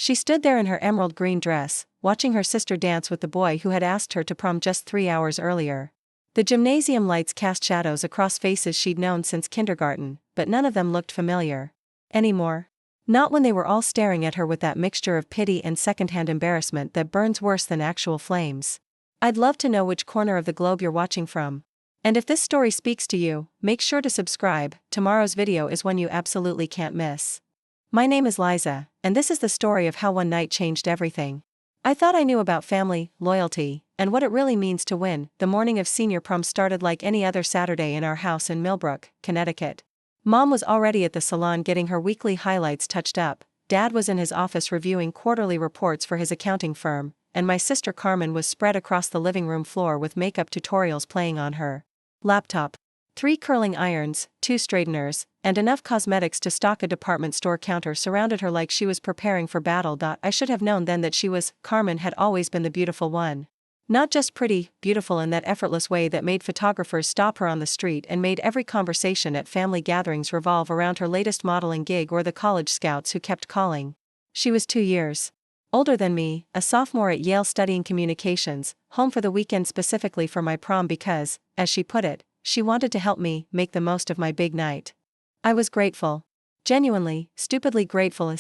She stood there in her emerald green dress, watching her sister dance with the boy who had asked her to prom just 3 hours earlier. The gymnasium lights cast shadows across faces she'd known since kindergarten, but none of them looked familiar anymore. Not when they were all staring at her with that mixture of pity and secondhand embarrassment that burns worse than actual flames. I'd love to know which corner of the globe you're watching from. And if this story speaks to you, make sure to subscribe. Tomorrow's video is one you absolutely can't miss. My name is Liza, and this is the story of how one night changed everything. I thought I knew about family, loyalty, and what it really means to win. The morning of senior prom started like any other Saturday in our house in Millbrook, Connecticut. Mom was already at the salon getting her weekly highlights touched up, Dad was in his office reviewing quarterly reports for his accounting firm, and my sister Carmen was spread across the living room floor with makeup tutorials playing on her laptop. 3 curling irons, 2 straighteners, and enough cosmetics to stock a department store counter surrounded her like she was preparing for battle. I should have known then that Carmen had always been the beautiful one. Not just pretty, beautiful in that effortless way that made photographers stop her on the street and made every conversation at family gatherings revolve around her latest modeling gig or the college scouts who kept calling. She was 2 years older than me, a sophomore at Yale studying communications, home for the weekend specifically for my prom because, as she put it, she wanted to help me make the most of my big night. I was grateful. Genuinely, stupidly grateful.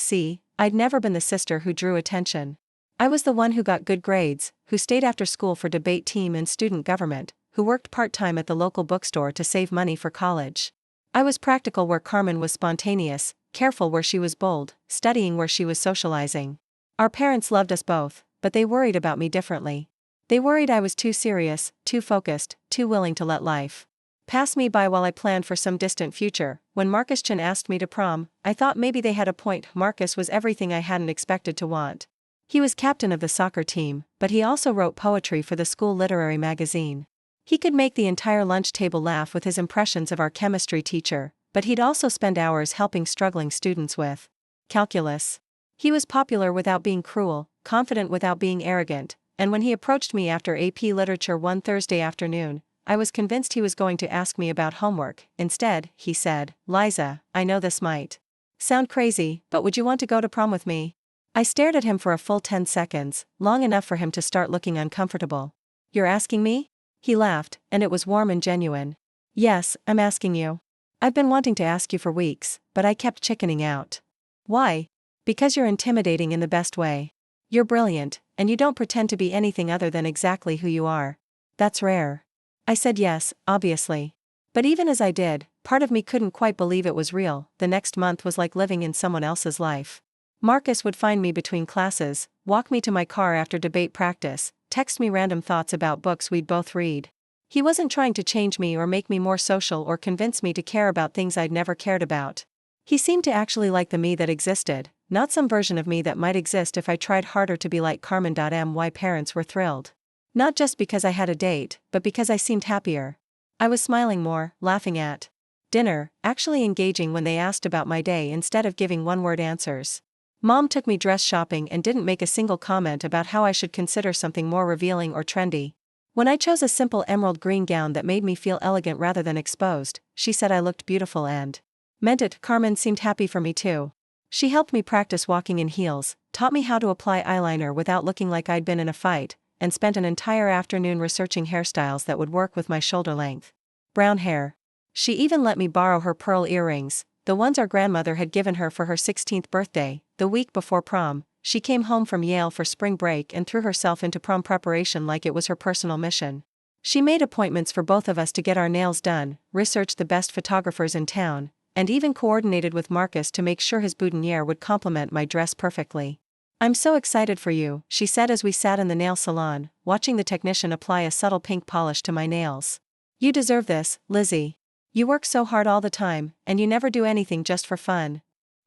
I'd never been the sister who drew attention. I was the one who got good grades, who stayed after school for debate team and student government, who worked part-time at the local bookstore to save money for college. I was practical where Carmen was spontaneous, careful where she was bold, studying where she was socializing. Our parents loved us both, but they worried about me differently. They worried I was too serious, too focused, too willing to let life pass me by while I planned for some distant future. When Marcus Chin asked me to prom, I thought maybe they had a point. Marcus was everything I hadn't expected to want. He was captain of the soccer team, but he also wrote poetry for the school literary magazine. He could make the entire lunch table laugh with his impressions of our chemistry teacher, but he'd also spend hours helping struggling students with calculus. He was popular without being cruel, confident without being arrogant, and when he approached me after AP Literature one Thursday afternoon, I was convinced he was going to ask me about homework. Instead, he said, "Liza, I know this might sound crazy, but would you want to go to prom with me?" I stared at him for a full 10 seconds, long enough for him to start looking uncomfortable. "You're asking me?" He laughed, and it was warm and genuine. "Yes, I'm asking you. I've been wanting to ask you for weeks, but I kept chickening out." "Why?" "Because you're intimidating in the best way. You're brilliant, and you don't pretend to be anything other than exactly who you are. That's rare." I said yes, obviously. But even as I did, part of me couldn't quite believe it was real. The next month was like living in someone else's life. Marcus would find me between classes, walk me to my car after debate practice, text me random thoughts about books we'd both read. He wasn't trying to change me or make me more social or convince me to care about things I'd never cared about. He seemed to actually like the me that existed, not some version of me that might exist if I tried harder to be like Carmen. My parents were thrilled. Not just because I had a date, but because I seemed happier. I was smiling more, laughing at dinner, actually engaging when they asked about my day instead of giving one-word answers. Mom took me dress shopping and didn't make a single comment about how I should consider something more revealing or trendy. When I chose a simple emerald green gown that made me feel elegant rather than exposed, she said I looked beautiful and meant it. Carmen seemed happy for me too. She helped me practice walking in heels, taught me how to apply eyeliner without looking like I'd been in a fight, and spent an entire afternoon researching hairstyles that would work with my shoulder-length brown hair. She even let me borrow her pearl earrings, the ones our grandmother had given her for her 16th birthday. The week before prom, she came home from Yale for spring break and threw herself into prom preparation like it was her personal mission. She made appointments for both of us to get our nails done, researched the best photographers in town, and even coordinated with Marcus to make sure his boutonniere would complement my dress perfectly. "I'm so excited for you," she said as we sat in the nail salon, watching the technician apply a subtle pink polish to my nails. "You deserve this, Lizzie. You work so hard all the time, and you never do anything just for fun."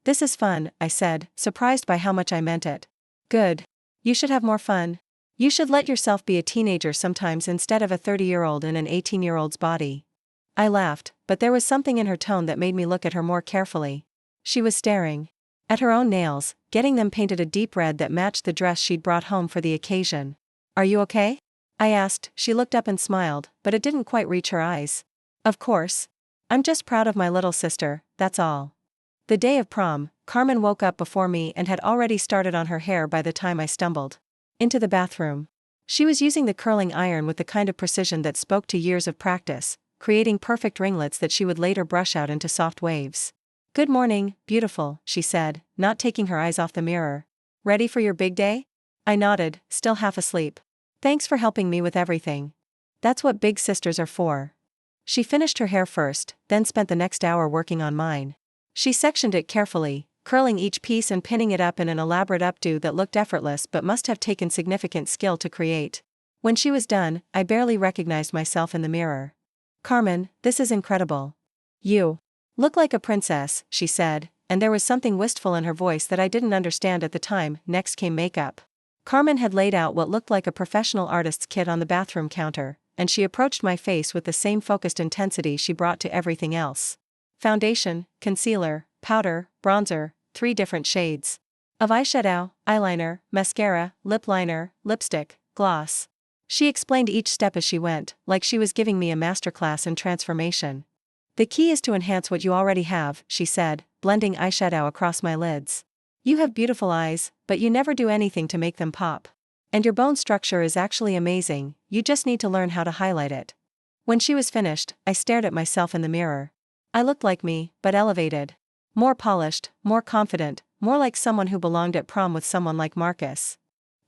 "This is fun," I said, surprised by how much I meant it. "Good. You should have more fun. You should let yourself be a teenager sometimes instead of a 30-year-old in an 18-year-old's body." I laughed, but there was something in her tone that made me look at her more carefully. She was staring at her own nails, getting them painted a deep red that matched the dress she'd brought home for the occasion. "Are you okay?" I asked. She looked up and smiled, but it didn't quite reach her eyes. "Of course. I'm just proud of my little sister, that's all." The day of prom, Carmen woke up before me and had already started on her hair by the time I stumbled into the bathroom. She was using the curling iron with the kind of precision that spoke to years of practice, creating perfect ringlets that she would later brush out into soft waves. "Good morning, beautiful," she said, not taking her eyes off the mirror. "Ready for your big day?" I nodded, still half asleep. "Thanks for helping me with everything. That's what big sisters are for." She finished her hair first, then spent the next hour working on mine. She sectioned it carefully, curling each piece and pinning it up in an elaborate updo that looked effortless but must have taken significant skill to create. When she was done, I barely recognized myself in the mirror. "Carmen, this is incredible. You look like a princess," she said, and there was something wistful in her voice that I didn't understand at the time. Next came makeup. Carmen had laid out what looked like a professional artist's kit on the bathroom counter, and she approached my face with the same focused intensity she brought to everything else. Foundation, concealer, powder, bronzer, 3 different shades of eyeshadow, eyeliner, mascara, lip liner, lipstick, gloss. She explained each step as she went, like she was giving me a masterclass in transformation. "The key is to enhance what you already have," she said, blending eyeshadow across my lids. "You have beautiful eyes, but you never do anything to make them pop. And your bone structure is actually amazing, you just need to learn how to highlight it." When she was finished, I stared at myself in the mirror. I looked like me, but elevated. More polished, more confident, more like someone who belonged at prom with someone like Marcus.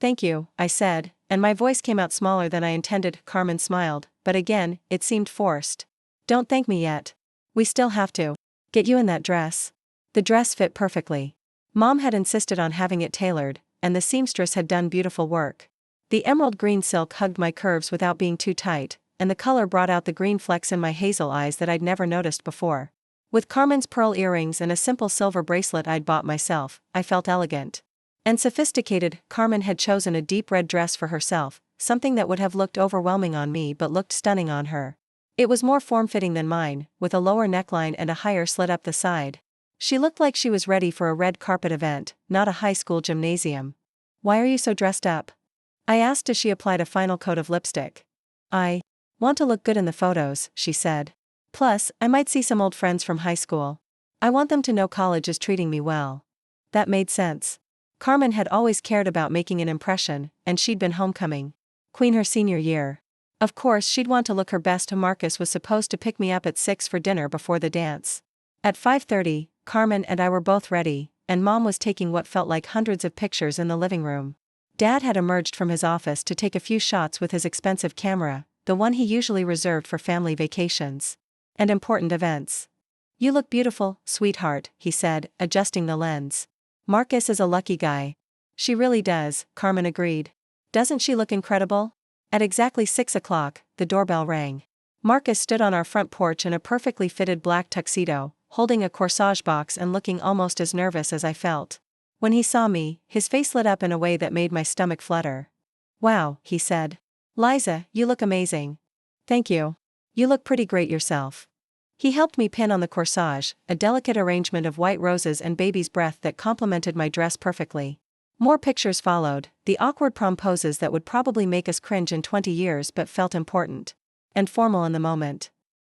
"Thank you," I said, and my voice came out smaller than I intended. Carmen smiled, but again, it seemed forced. "Don't thank me yet. We still have to get you in that dress." The dress fit perfectly. Mom had insisted on having it tailored, and the seamstress had done beautiful work. The emerald green silk hugged my curves without being too tight, and the color brought out the green flecks in my hazel eyes that I'd never noticed before. With Carmen's pearl earrings and a simple silver bracelet I'd bought myself, I felt elegant and sophisticated. Carmen had chosen a deep red dress for herself, something that would have looked overwhelming on me but looked stunning on her. It was more form-fitting than mine, with a lower neckline and a higher slit up the side. She looked like she was ready for a red carpet event, not a high school gymnasium. "Why are you so dressed up?" I asked as she applied a final coat of lipstick. "I want to look good in the photos," she said. "Plus, I might see some old friends from high school. I want them to know college is treating me well." That made sense. Carmen had always cared about making an impression, and she'd been homecoming queen her senior year. Of course she'd want to look her best. Marcus was supposed to pick me up at 6 for dinner before the dance. At 5:30, Carmen and I were both ready, and Mom was taking what felt like hundreds of pictures in the living room. Dad had emerged from his office to take a few shots with his expensive camera, the one he usually reserved for family vacations and important events. "You look beautiful, sweetheart," he said, adjusting the lens. "Marcus is a lucky guy." "She really does," Carmen agreed. "Doesn't she look incredible?" At exactly 6 o'clock, the doorbell rang. Marcus stood on our front porch in a perfectly fitted black tuxedo, holding a corsage box and looking almost as nervous as I felt. When he saw me, his face lit up in a way that made my stomach flutter. "Wow," he said. "Liza, you look amazing." "Thank you. You look pretty great yourself." He helped me pin on the corsage, a delicate arrangement of white roses and baby's breath that complemented my dress perfectly. More pictures followed, the awkward prom poses that would probably make us cringe in 20 years but felt important and formal in the moment.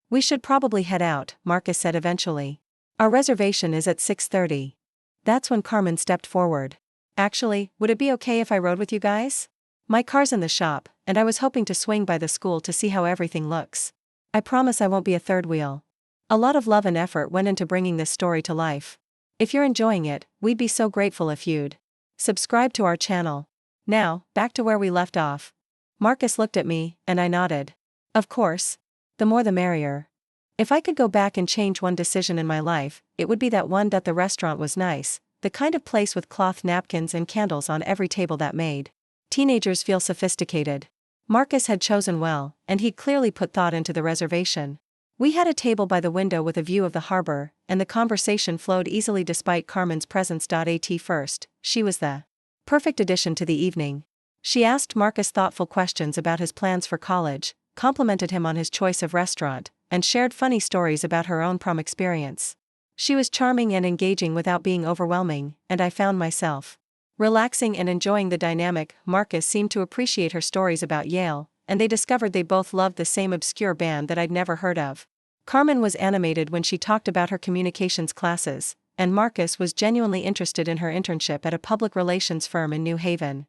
"We should probably head out," Marcus said eventually. "Our reservation is at 6:30. That's when Carmen stepped forward. "Actually, would it be okay if I rode with you guys? My car's in the shop, and I was hoping to swing by the school to see how everything looks. I promise I won't be a third wheel." A lot of love and effort went into bringing this story to life. If you're enjoying it, we'd be so grateful if you'd subscribe to our channel. Now, back to where we left off. Marcus looked at me, and I nodded. Of course. The more the merrier. If I could go back and change one decision in my life, it would be that one. The restaurant was nice, the kind of place with cloth napkins and candles on every table that made teenagers feel sophisticated. Marcus had chosen well, and he'd clearly put thought into the reservation. We had a table by the window with a view of the harbor, and the conversation flowed easily despite Carmen's presence. At first, she was the perfect addition to the evening. She asked Marcus thoughtful questions about his plans for college, complimented him on his choice of restaurant, and shared funny stories about her own prom experience. She was charming and engaging without being overwhelming, and I found myself relaxing and enjoying the dynamic. Marcus seemed to appreciate her stories about Yale, and they discovered they both loved the same obscure band that I'd never heard of. Carmen was animated when she talked about her communications classes, and Marcus was genuinely interested in her internship at a public relations firm in New Haven.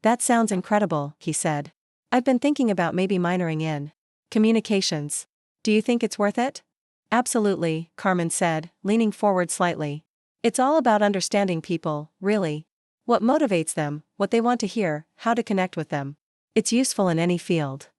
"That sounds incredible," he said. "I've been thinking about maybe minoring in communications. Do you think it's worth it?" "Absolutely," Carmen said, leaning forward slightly. "It's all about understanding people, really. What motivates them, what they want to hear, how to connect with them. It's useful in any field."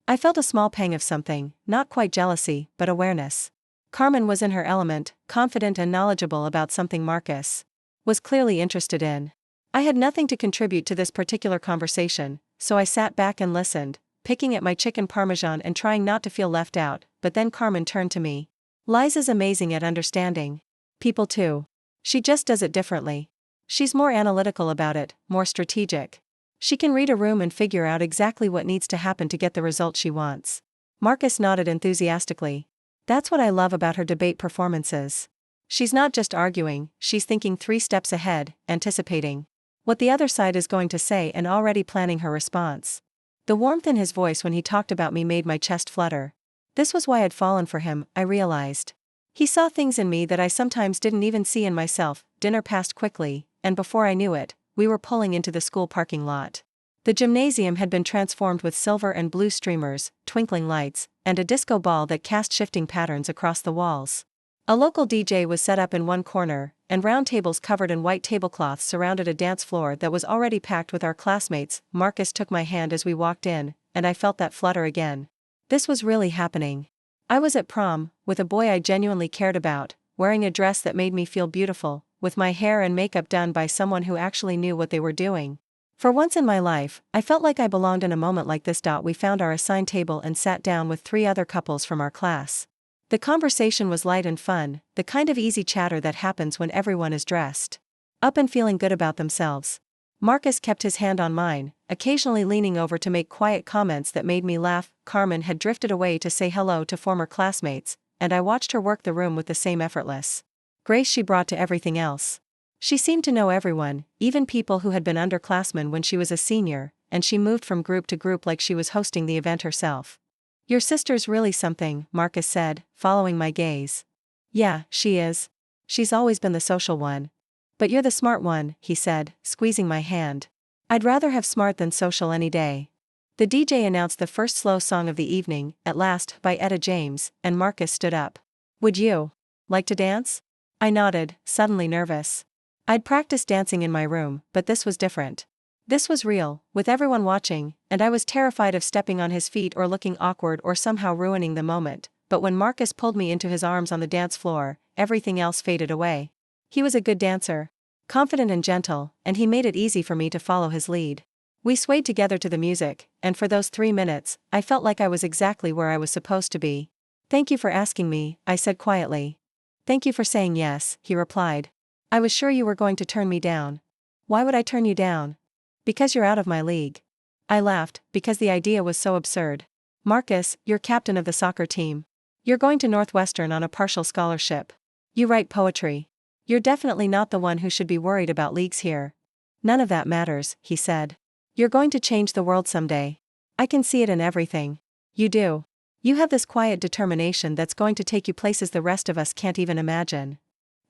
I felt a small pang of something, not quite jealousy, but awareness. Carmen was in her element, confident and knowledgeable about something Marcus was clearly interested in. I had nothing to contribute to this particular conversation, so I sat back and listened, picking at my chicken parmesan and trying not to feel left out, but then Carmen turned to me. "Liza's amazing at understanding people too. She just does it differently. She's more analytical about it, more strategic. She can read a room and figure out exactly what needs to happen to get the result she wants." Marcus nodded enthusiastically. "That's what I love about her debate performances. She's not just arguing, she's thinking 3 steps ahead, anticipating what the other side is going to say and already planning her response." The warmth in his voice when he talked about me made my chest flutter. This was why I'd fallen for him, I realized. He saw things in me that I sometimes didn't even see in myself. Dinner passed quickly, and before I knew it, we were pulling into the school parking lot. The gymnasium had been transformed with silver and blue streamers, twinkling lights, and a disco ball that cast shifting patterns across the walls. A local DJ was set up in one corner, and round tables covered in white tablecloths surrounded a dance floor that was already packed with our classmates. Marcus took my hand as we walked in, and I felt that flutter again. This was really happening. I was at prom, with a boy I genuinely cared about, wearing a dress that made me feel beautiful, with my hair and makeup done by someone who actually knew what they were doing. For once in my life, I felt like I belonged in a moment like this. We found our assigned table and sat down with 3 other couples from our class. The conversation was light and fun, the kind of easy chatter that happens when everyone is dressed up and feeling good about themselves. Marcus kept his hand on mine, occasionally leaning over to make quiet comments that made me laugh. Carmen had drifted away to say hello to former classmates, and I watched her work the room with the same effortless grace she brought to everything else. She seemed to know everyone, even people who had been underclassmen when she was a senior, and she moved from group to group like she was hosting the event herself. "Your sister's really something," Marcus said, following my gaze. "Yeah, she is. She's always been the social one. But you're the smart one," he said, squeezing my hand. "I'd rather have smart than social any day." The DJ announced the first slow song of the evening, At Last, by Etta James, and Marcus stood up. "Would you like to dance?" I nodded, suddenly nervous. I'd practiced dancing in my room, but this was different. This was real, with everyone watching, and I was terrified of stepping on his feet or looking awkward or somehow ruining the moment. But when Marcus pulled me into his arms on the dance floor, everything else faded away. He was a good dancer, confident and gentle, and he made it easy for me to follow his lead. We swayed together to the music, and for those 3 minutes, I felt like I was exactly where I was supposed to be. "Thank you for asking me," I said quietly. "Thank you for saying yes," he replied. "I was sure you were going to turn me down." "Why would I turn you down?" "Because you're out of my league." I laughed, because the idea was so absurd. "Marcus, you're captain of the soccer team. You're going to Northwestern on a partial scholarship. You write poetry. You're definitely not the one who should be worried about leagues here." "None of that matters," he said. "You're going to change the world someday. I can see it in everything you do. You have this quiet determination that's going to take you places the rest of us can't even imagine."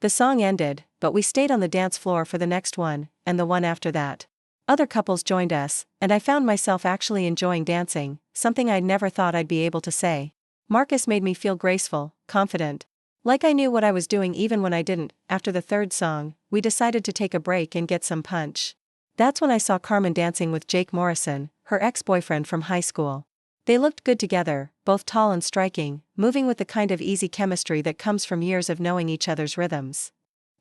The song ended, but we stayed on the dance floor for the next one, and the one after that. Other couples joined us, and I found myself actually enjoying dancing, something I'd never thought I'd be able to say. Marcus made me feel graceful, confident. Like I knew what I was doing even when I didn't. After the 3rd song, we decided to take a break and get some punch. That's when I saw Carmen dancing with Jake Morrison, her ex-boyfriend from high school. They looked good together, both tall and striking, moving with the kind of easy chemistry that comes from years of knowing each other's rhythms.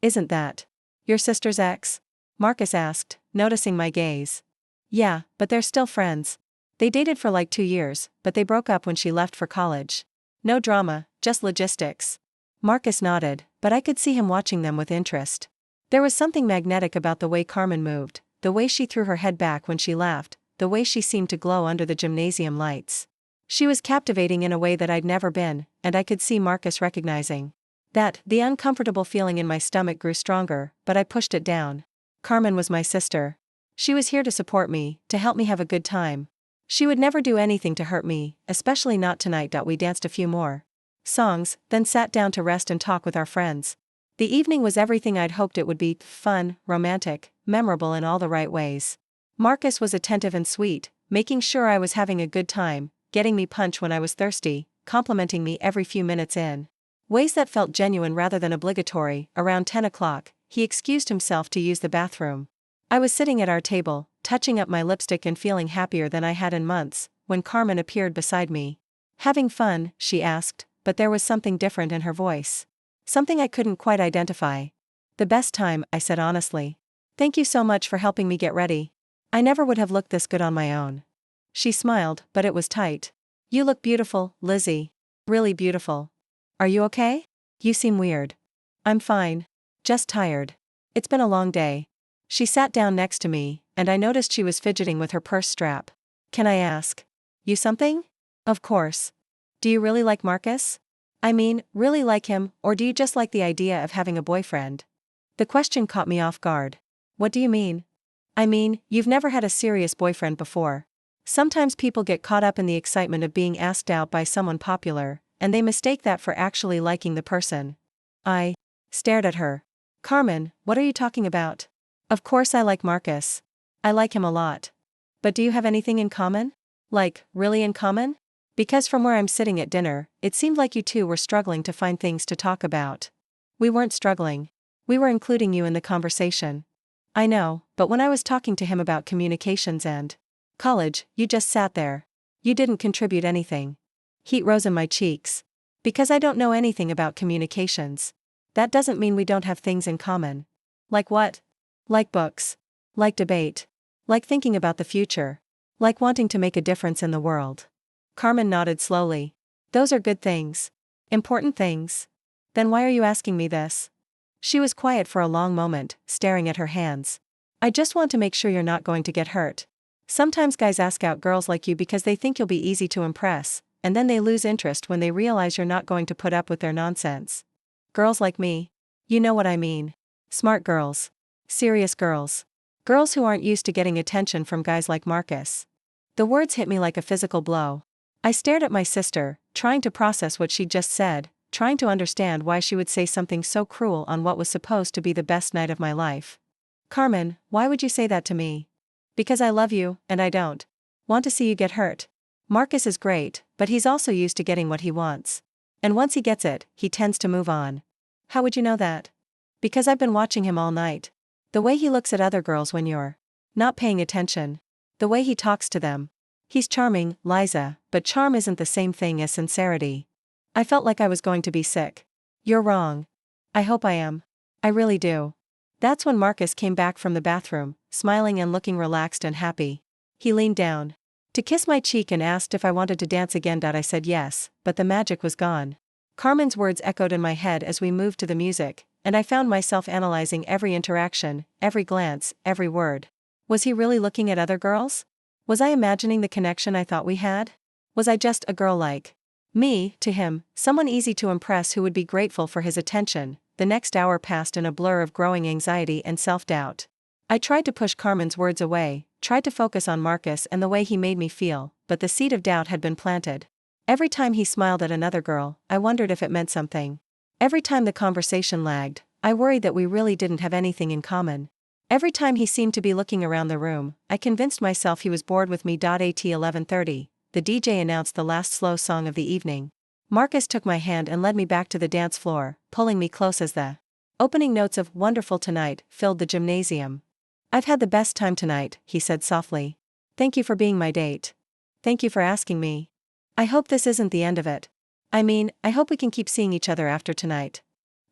"Isn't that your sister's ex?" Marcus asked, noticing my gaze. "Yeah, but they're still friends. They dated for like 2 years, but they broke up when she left for college. No drama, just logistics." Marcus nodded, but I could see him watching them with interest. There was something magnetic about the way Carmen moved, the way she threw her head back when she laughed, the way she seemed to glow under the gymnasium lights. She was captivating in a way that I'd never been, and I could see Marcus recognizing that. The uncomfortable feeling in my stomach grew stronger, but I pushed it down. Carmen was my sister. She was here to support me, to help me have a good time. She would never do anything to hurt me, especially not tonight. We danced a few more songs, then sat down to rest and talk with our friends. The evening was everything I'd hoped it would be: fun, romantic, memorable in all the right ways. Marcus was attentive and sweet, making sure I was having a good time, getting me punch when I was thirsty, complimenting me every few minutes in ways that felt genuine rather than obligatory. Around 10 o'clock, he excused himself to use the bathroom. I was sitting at our table, touching up my lipstick and feeling happier than I had in months, when Carmen appeared beside me. "Having fun?" she asked, but there was something different in her voice. Something I couldn't quite identify. "The best time," I said honestly. "Thank you so much for helping me get ready. I never would have looked this good on my own." She smiled, but it was tight. "You look beautiful, Lizzie. Really beautiful. Are you okay? You seem weird." "I'm fine. Just tired. It's been a long day." She sat down next to me, and I noticed she was fidgeting with her purse strap. "Can I ask you something?" "Of course. Do you really like Marcus? I mean, really like him, or do you just like the idea of having a boyfriend?" The question caught me off guard. "What do you mean?" "I mean, you've never had a serious boyfriend before. Sometimes people get caught up in the excitement of being asked out by someone popular, and they mistake that for actually liking the person." I stared at her. "Carmen, what are you talking about?" "Of course I like Marcus. I like him a lot. But do you have anything in common? Like, really in common? Because from where I'm sitting at dinner, it seemed like you two were struggling to find things to talk about." "We weren't struggling. We were including you in the conversation." "I know, but when I was talking to him about communications and college, you just sat there. You didn't contribute anything." Heat rose in my cheeks. "Because I don't know anything about communications. That doesn't mean we don't have things in common." "Like what?" "Like books. Like debate. Like thinking about the future. Like wanting to make a difference in the world." Carmen nodded slowly. "Those are good things. Important things. Then why are you asking me this?" She was quiet for a long moment, staring at her hands. "I just want to make sure you're not going to get hurt. Sometimes guys ask out girls like you because they think you'll be easy to impress, and then they lose interest when they realize you're not going to put up with their nonsense." "Girls like me? You know what I mean. Smart girls. Serious girls. Girls who aren't used to getting attention from guys like Marcus." The words hit me like a physical blow. I stared at my sister, trying to process what she'd just said, trying to understand why she would say something so cruel on what was supposed to be the best night of my life. "Carmen, why would you say that to me?" "Because I love you, and I don't want to see you get hurt. Marcus is great, but he's also used to getting what he wants. And once he gets it, he tends to move on." "How would you know that?" "Because I've been watching him all night. The way he looks at other girls when you're not paying attention. The way he talks to them. He's charming, Liza, but charm isn't the same thing as sincerity." I felt like I was going to be sick. "You're wrong. I hope I am. I really do." That's when Marcus came back from the bathroom, smiling and looking relaxed and happy. He leaned down to kiss my cheek and asked if I wanted to dance again. I said yes, but the magic was gone. Carmen's words echoed in my head as we moved to the music, and I found myself analyzing every interaction, every glance, every word. Was he really looking at other girls? Was I imagining the connection I thought we had? Was I just a girl like me to him, someone easy to impress who would be grateful for his attention? The next hour passed in a blur of growing anxiety and self-doubt. I tried to push Carmen's words away, tried to focus on Marcus and the way he made me feel, but the seed of doubt had been planted. Every time he smiled at another girl, I wondered if it meant something. Every time the conversation lagged, I worried that we really didn't have anything in common. Every time he seemed to be looking around the room, I convinced myself he was bored with me. At 11:30, the DJ announced the last slow song of the evening. Marcus took my hand and led me back to the dance floor, pulling me close as the opening notes of "Wonderful Tonight" filled the gymnasium. "I've had the best time tonight," he said softly. "Thank you for being my date. Thank you for asking me. I hope this isn't the end of it. I mean, I hope we can keep seeing each other after tonight."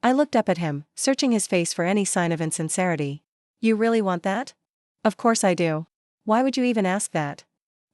I looked up at him, searching his face for any sign of insincerity. "You really want that?" "Of course I do. Why would you even ask that?"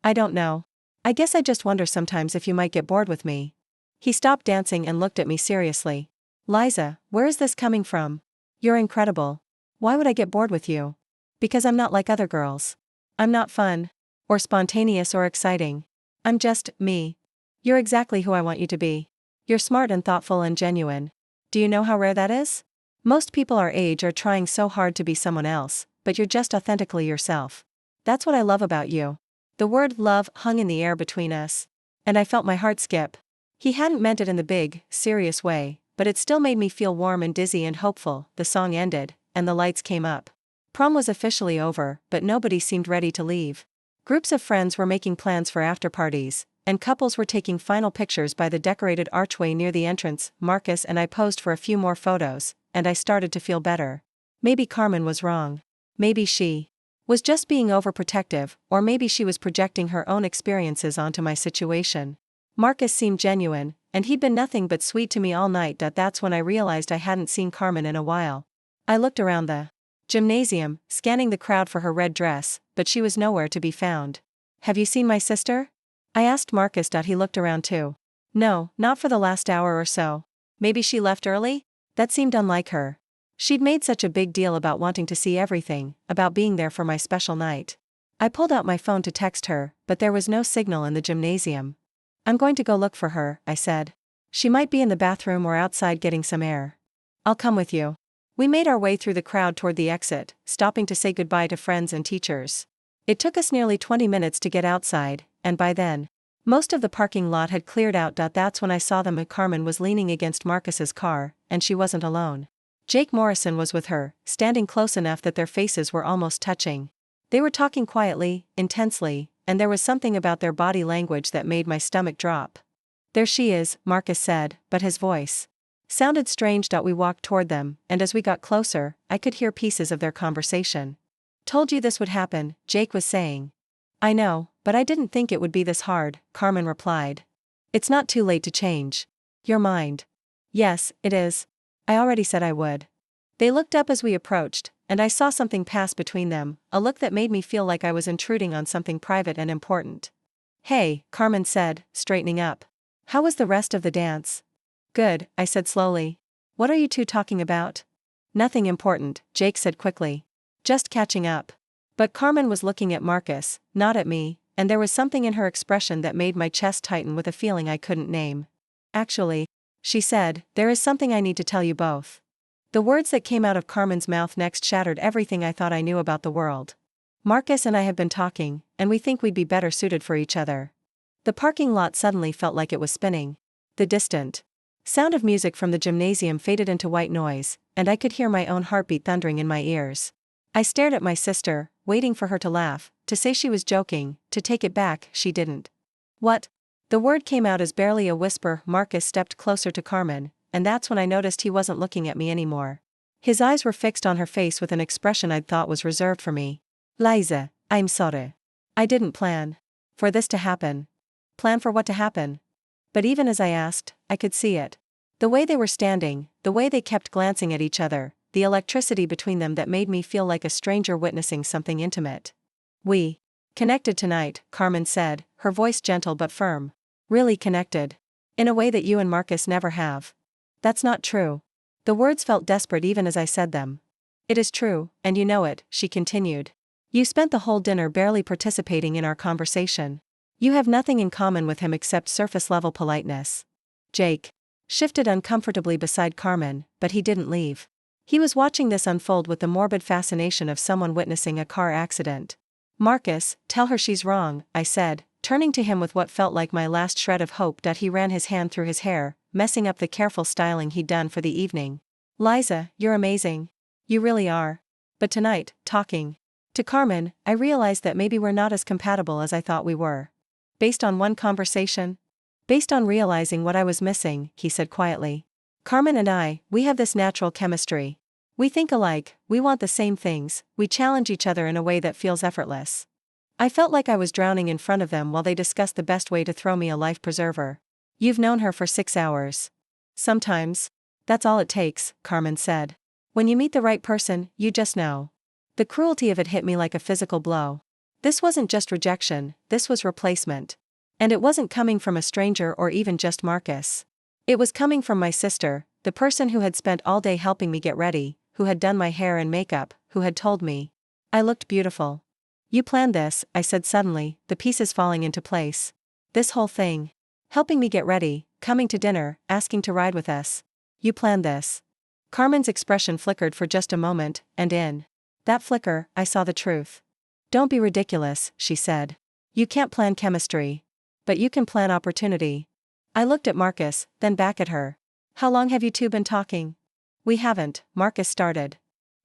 "I don't know. I guess I just wonder sometimes if you might get bored with me." He stopped dancing and looked at me seriously. "Liza, where is this coming from? You're incredible. Why would I get bored with you?" "Because I'm not like other girls. I'm not fun. Or spontaneous or exciting. I'm just me. You're exactly who I want you to be. You're smart and thoughtful and genuine. Do you know how rare that is? Most people our age are trying so hard to be someone else, but you're just authentically yourself. That's what I love about you." The word love hung in the air between us. And I felt my heart skip. He hadn't meant it in the big, serious way, but it still made me feel warm and dizzy and hopeful. The song ended, and the lights came up. Prom was officially over, but nobody seemed ready to leave. Groups of friends were making plans for after-parties, and couples were taking final pictures by the decorated archway near the entrance. Marcus and I posed for a few more photos, and I started to feel better. Maybe Carmen was wrong. Maybe she was just being overprotective, or maybe she was projecting her own experiences onto my situation. Marcus seemed genuine, and he'd been nothing but sweet to me all night. That's when I realized I hadn't seen Carmen in a while. I looked around the gymnasium, scanning the crowd for her red dress, but she was nowhere to be found. "Have you seen my sister?" I asked Marcus. He looked around too. "No, not for the last hour or so. Maybe she left early?" That seemed unlike her. She'd made such a big deal about wanting to see everything, about being there for my special night. I pulled out my phone to text her, but there was no signal in the gymnasium. "I'm going to go look for her," I said. "She might be in the bathroom or outside getting some air." "I'll come with you." We made our way through the crowd toward the exit, stopping to say goodbye to friends and teachers. It took us nearly 20 minutes to get outside, and by then, most of the parking lot had cleared out. That's when I saw them. Carmen was leaning against Marcus's car, and she wasn't alone. Jake Morrison was with her, standing close enough that their faces were almost touching. They were talking quietly, intensely, and there was something about their body language that made my stomach drop. "There she is," Marcus said, but his voice sounded strange. We walked toward them, and as we got closer, I could hear pieces of their conversation. "Told you this would happen," Jake was saying. "I know, but I didn't think it would be this hard," Carmen replied. "It's not too late to change your mind." "Yes, it is. I already said I would." They looked up as we approached, and I saw something pass between them, a look that made me feel like I was intruding on something private and important. "Hey," Carmen said, straightening up. "How was the rest of the dance?" "Good," I said slowly. "What are you two talking about?" "Nothing important," Jake said quickly. "Just catching up." But Carmen was looking at Marcus, not at me, and there was something in her expression that made my chest tighten with a feeling I couldn't name. "Actually," she said, "there is something I need to tell you both." The words that came out of Carmen's mouth next shattered everything I thought I knew about the world. "Marcus and I have been talking, and we think we'd be better suited for each other." The parking lot suddenly felt like it was spinning. The distant sound of music from the gymnasium faded into white noise, and I could hear my own heartbeat thundering in my ears. I stared at my sister, waiting for her to laugh, to say she was joking. To take it back, she didn't. "What?" The word came out as barely a whisper. Marcus stepped closer to Carmen, and that's when I noticed he wasn't looking at me anymore. His eyes were fixed on her face with an expression I'd thought was reserved for me. "Liza, I'm sorry. I didn't plan for this to happen." "Plan for what to happen?" But even as I asked, I could see it. The way they were standing, the way they kept glancing at each other, the electricity between them that made me feel like a stranger witnessing something intimate. "We connected tonight," Carmen said, her voice gentle but firm. "Really connected. In a way that you and Marcus never have." "That's not true." The words felt desperate even as I said them. "It is true, and you know it," she continued. "You spent the whole dinner barely participating in our conversation. You have nothing in common with him except surface-level politeness." Jake shifted uncomfortably beside Carmen, but he didn't leave. He was watching this unfold with the morbid fascination of someone witnessing a car accident. "Marcus, tell her she's wrong," I said, turning to him with what felt like my last shred of hope. He ran his hand through his hair, messing up the careful styling he'd done for the evening. "Liza, you're amazing. You really are. But tonight, talking to Carmen, I realized that maybe we're not as compatible as I thought we were." "Based on one conversation?" "Based on realizing what I was missing," he said quietly. "Carmen and I, we have this natural chemistry. We think alike, we want the same things, we challenge each other in a way that feels effortless." I felt like I was drowning in front of them while they discussed the best way to throw me a life preserver. "You've known her for 6 hours. Sometimes that's all it takes," Carmen said. "When you meet the right person, you just know." The cruelty of it hit me like a physical blow. This wasn't just rejection, this was replacement. And it wasn't coming from a stranger or even just Marcus. It was coming from my sister, the person who had spent all day helping me get ready, who had done my hair and makeup, who had told me I looked beautiful. "You planned this," I said suddenly, the pieces falling into place. "This whole thing. Helping me get ready, coming to dinner, asking to ride with us. You planned this." Carmen's expression flickered for just a moment, and in that flicker, I saw the truth. "Don't be ridiculous," she said. "You can't plan chemistry. But you can plan opportunity." I looked at Marcus, then back at her. How long have you two been talking? We haven't, Marcus started.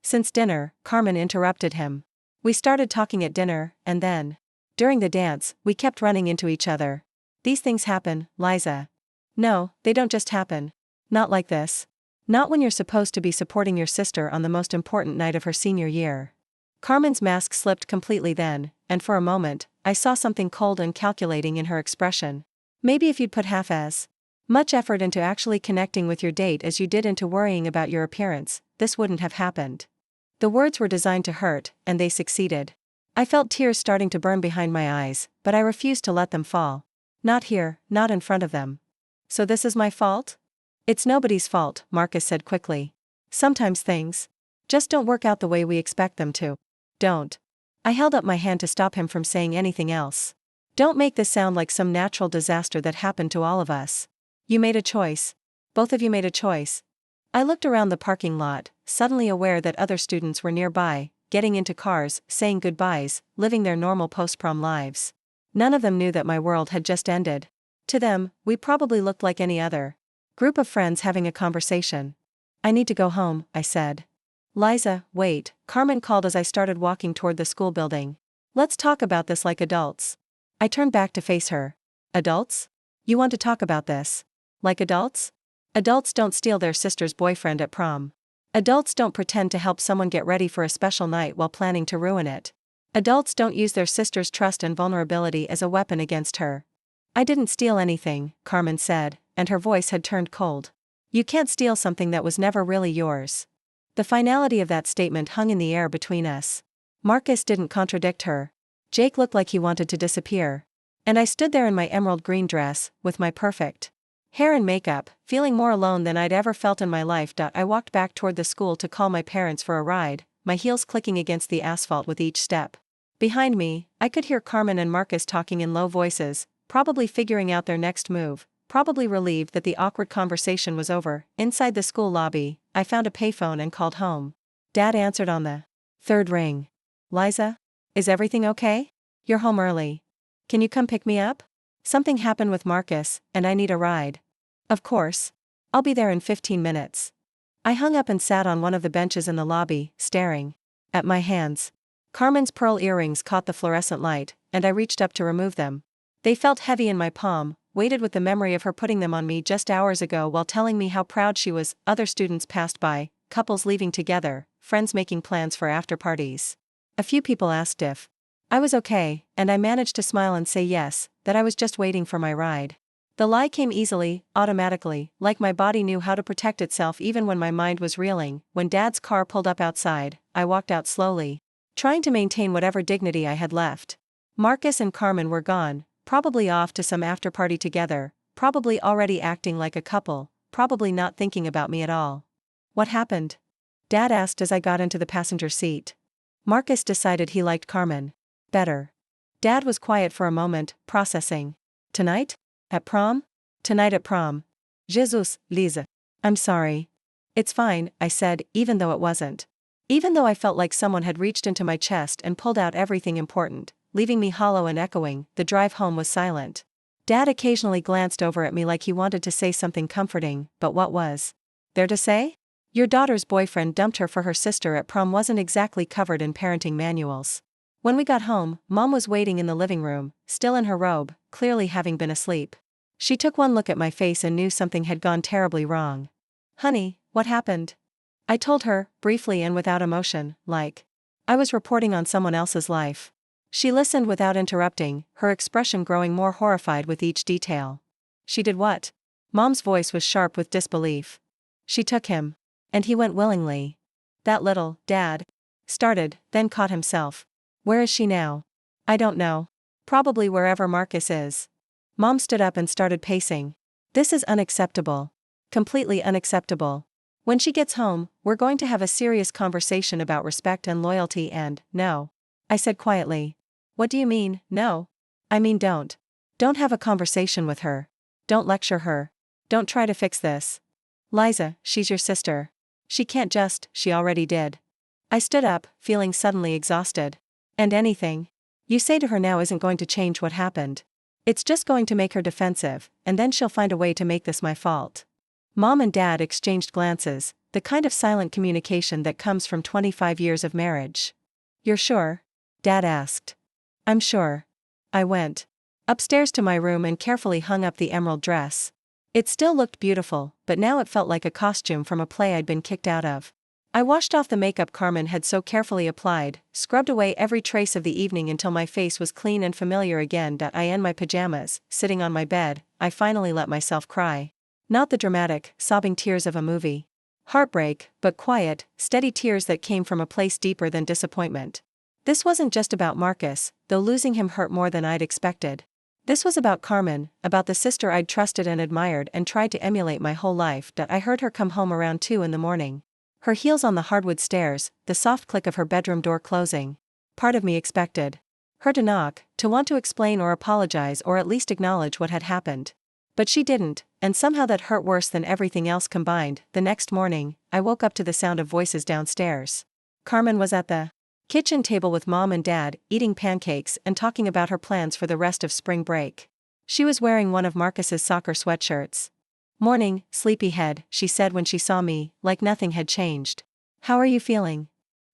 Since dinner, Carmen interrupted him. We started talking at dinner, and then. During the dance, we kept running into each other. These things happen, Liza. No, they don't just happen. Not like this. Not when you're supposed to be supporting your sister on the most important night of her senior year. Carmen's mask slipped completely then, and for a moment, I saw something cold and calculating in her expression. Maybe if you'd put half as much effort into actually connecting with your date as you did into worrying about your appearance, this wouldn't have happened. The words were designed to hurt, and they succeeded. I felt tears starting to burn behind my eyes, but I refused to let them fall. Not here, not in front of them. So this is my fault? It's nobody's fault, Marcus said quickly. Sometimes things just don't work out the way we expect them to. Don't. I held up my hand to stop him from saying anything else. Don't make this sound like some natural disaster that happened to all of us. You made a choice. Both of you made a choice. I looked around the parking lot, suddenly aware that other students were nearby, getting into cars, saying goodbyes, living their normal post-prom lives. None of them knew that my world had just ended. To them, we probably looked like any other group of friends having a conversation. I need to go home, I said. Liza, wait, Carmen called as I started walking toward the school building. Let's talk about this like adults. I turned back to face her. Adults? You want to talk about this? Like adults? Adults don't steal their sister's boyfriend at prom. Adults don't pretend to help someone get ready for a special night while planning to ruin it. Adults don't use their sister's trust and vulnerability as a weapon against her. I didn't steal anything, Carmen said, and her voice had turned cold. You can't steal something that was never really yours. The finality of that statement hung in the air between us. Marcus didn't contradict her. Jake looked like he wanted to disappear. And I stood there in my emerald green dress, with my perfect hair and makeup, feeling more alone than I'd ever felt in my life. I walked back toward the school to call my parents for a ride, my heels clicking against the asphalt with each step. Behind me, I could hear Carmen and Marcus talking in low voices, probably figuring out their next move, probably relieved that the awkward conversation was over. Inside the school lobby, I found a payphone and called home. Dad answered on the third ring. Liza? Is everything okay? You're home early. Can you come pick me up? Something happened with Marcus, and I need a ride. Of course. I'll be there in 15 minutes. I hung up and sat on one of the benches in the lobby, staring at my hands. Carmen's pearl earrings caught the fluorescent light, and I reached up to remove them. They felt heavy in my palm, weighted with the memory of her putting them on me just hours ago while telling me how proud she was. Other students passed by, couples leaving together, friends making plans for after parties. A few people asked if I was okay, and I managed to smile and say yes, that I was just waiting for my ride. The lie came easily, automatically, like my body knew how to protect itself even when my mind was reeling. When Dad's car pulled up outside, I walked out slowly, trying to maintain whatever dignity I had left. Marcus and Carmen were gone, probably off to some after-party together, probably already acting like a couple, probably not thinking about me at all. What happened? Dad asked as I got into the passenger seat. Marcus decided he liked Carmen better. Dad was quiet for a moment, processing. Tonight? At prom? Tonight at prom. Jesus, Lisa. I'm sorry. It's fine, I said, even though it wasn't. Even though I felt like someone had reached into my chest and pulled out everything important, leaving me hollow and echoing. The drive home was silent. Dad occasionally glanced over at me like he wanted to say something comforting, but what was there to say? Your daughter's boyfriend dumped her for her sister at prom wasn't exactly covered in parenting manuals. When we got home, Mom was waiting in the living room, still in her robe, clearly having been asleep. She took one look at my face and knew something had gone terribly wrong. Honey, what happened? I told her, briefly and without emotion, like I was reporting on someone else's life. She listened without interrupting, her expression growing more horrified with each detail. She did what? Mom's voice was sharp with disbelief. She took him. And he went willingly. That little, Dad started, then caught himself. Where is she now? I don't know. Probably wherever Marcus is. Mom stood up and started pacing. This is unacceptable. Completely unacceptable. When she gets home, we're going to have a serious conversation about respect and loyalty and, no. I said quietly. What do you mean, no? I mean don't. Don't have a conversation with her. Don't lecture her. Don't try to fix this. Liza, she's your sister. She can't just, she already did. I stood up, feeling suddenly exhausted. And anything you say to her now isn't going to change what happened. It's just going to make her defensive, and then she'll find a way to make this my fault. Mom and Dad exchanged glances, the kind of silent communication that comes from 25 years of marriage. "You're sure?" Dad asked. "I'm sure." I went upstairs to my room and carefully hung up the emerald dress. It still looked beautiful, but now it felt like a costume from a play I'd been kicked out of. I washed off the makeup Carmen had so carefully applied, scrubbed away every trace of the evening until my face was clean and familiar again. I in my pajamas, sitting on my bed, I finally let myself cry. Not the dramatic, sobbing tears of a movie. Heartbreak, but quiet, steady tears that came from a place deeper than disappointment. This wasn't just about Marcus, though losing him hurt more than I'd expected. This was about Carmen, about the sister I'd trusted and admired and tried to emulate my whole life. I heard her come home around 2 in the morning. Her heels on the hardwood stairs, the soft click of her bedroom door closing. Part of me expected her to knock, to want to explain or apologize or at least acknowledge what had happened. But she didn't, and somehow that hurt worse than everything else combined. The next morning, I woke up to the sound of voices downstairs. Carmen was at the kitchen table with Mom and Dad, eating pancakes and talking about her plans for the rest of spring break. She was wearing one of Marcus's soccer sweatshirts. "Morning, sleepyhead," she said when she saw me, like nothing had changed. "How are you feeling?"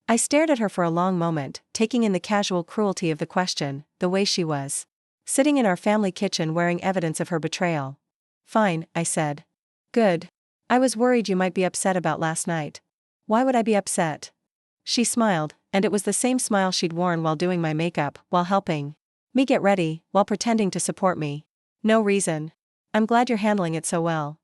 I stared at her for a long moment, taking in the casual cruelty of the question, the way she was sitting in our family kitchen wearing evidence of her betrayal. "Fine," I said. "Good. I was worried you might be upset about last night." "Why would I be upset?" She smiled, and it was the same smile she'd worn while doing my makeup, while helping me get ready, while pretending to support me. "No reason. I'm glad you're handling it so well."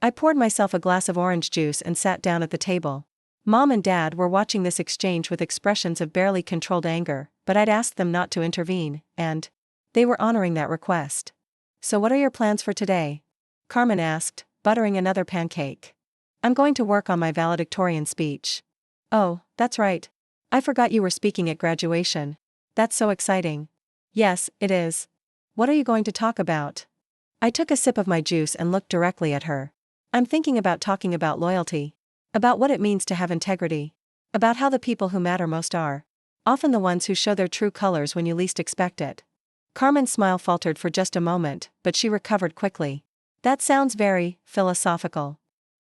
I poured myself a glass of orange juice and sat down at the table. Mom and Dad were watching this exchange with expressions of barely controlled anger, but I'd asked them not to intervene, and they were honoring that request. "So what are your plans for today?" Carmen asked, buttering another pancake. "I'm going to work on my valedictorian speech." "Oh, that's right. I forgot you were speaking at graduation. That's so exciting." "Yes, it is." "What are you going to talk about?" I took a sip of my juice and looked directly at her. "I'm thinking about talking about loyalty. About what it means to have integrity. About how the people who matter most are often the ones who show their true colors when you least expect it." Carmen's smile faltered for just a moment, but she recovered quickly. "That sounds very philosophical."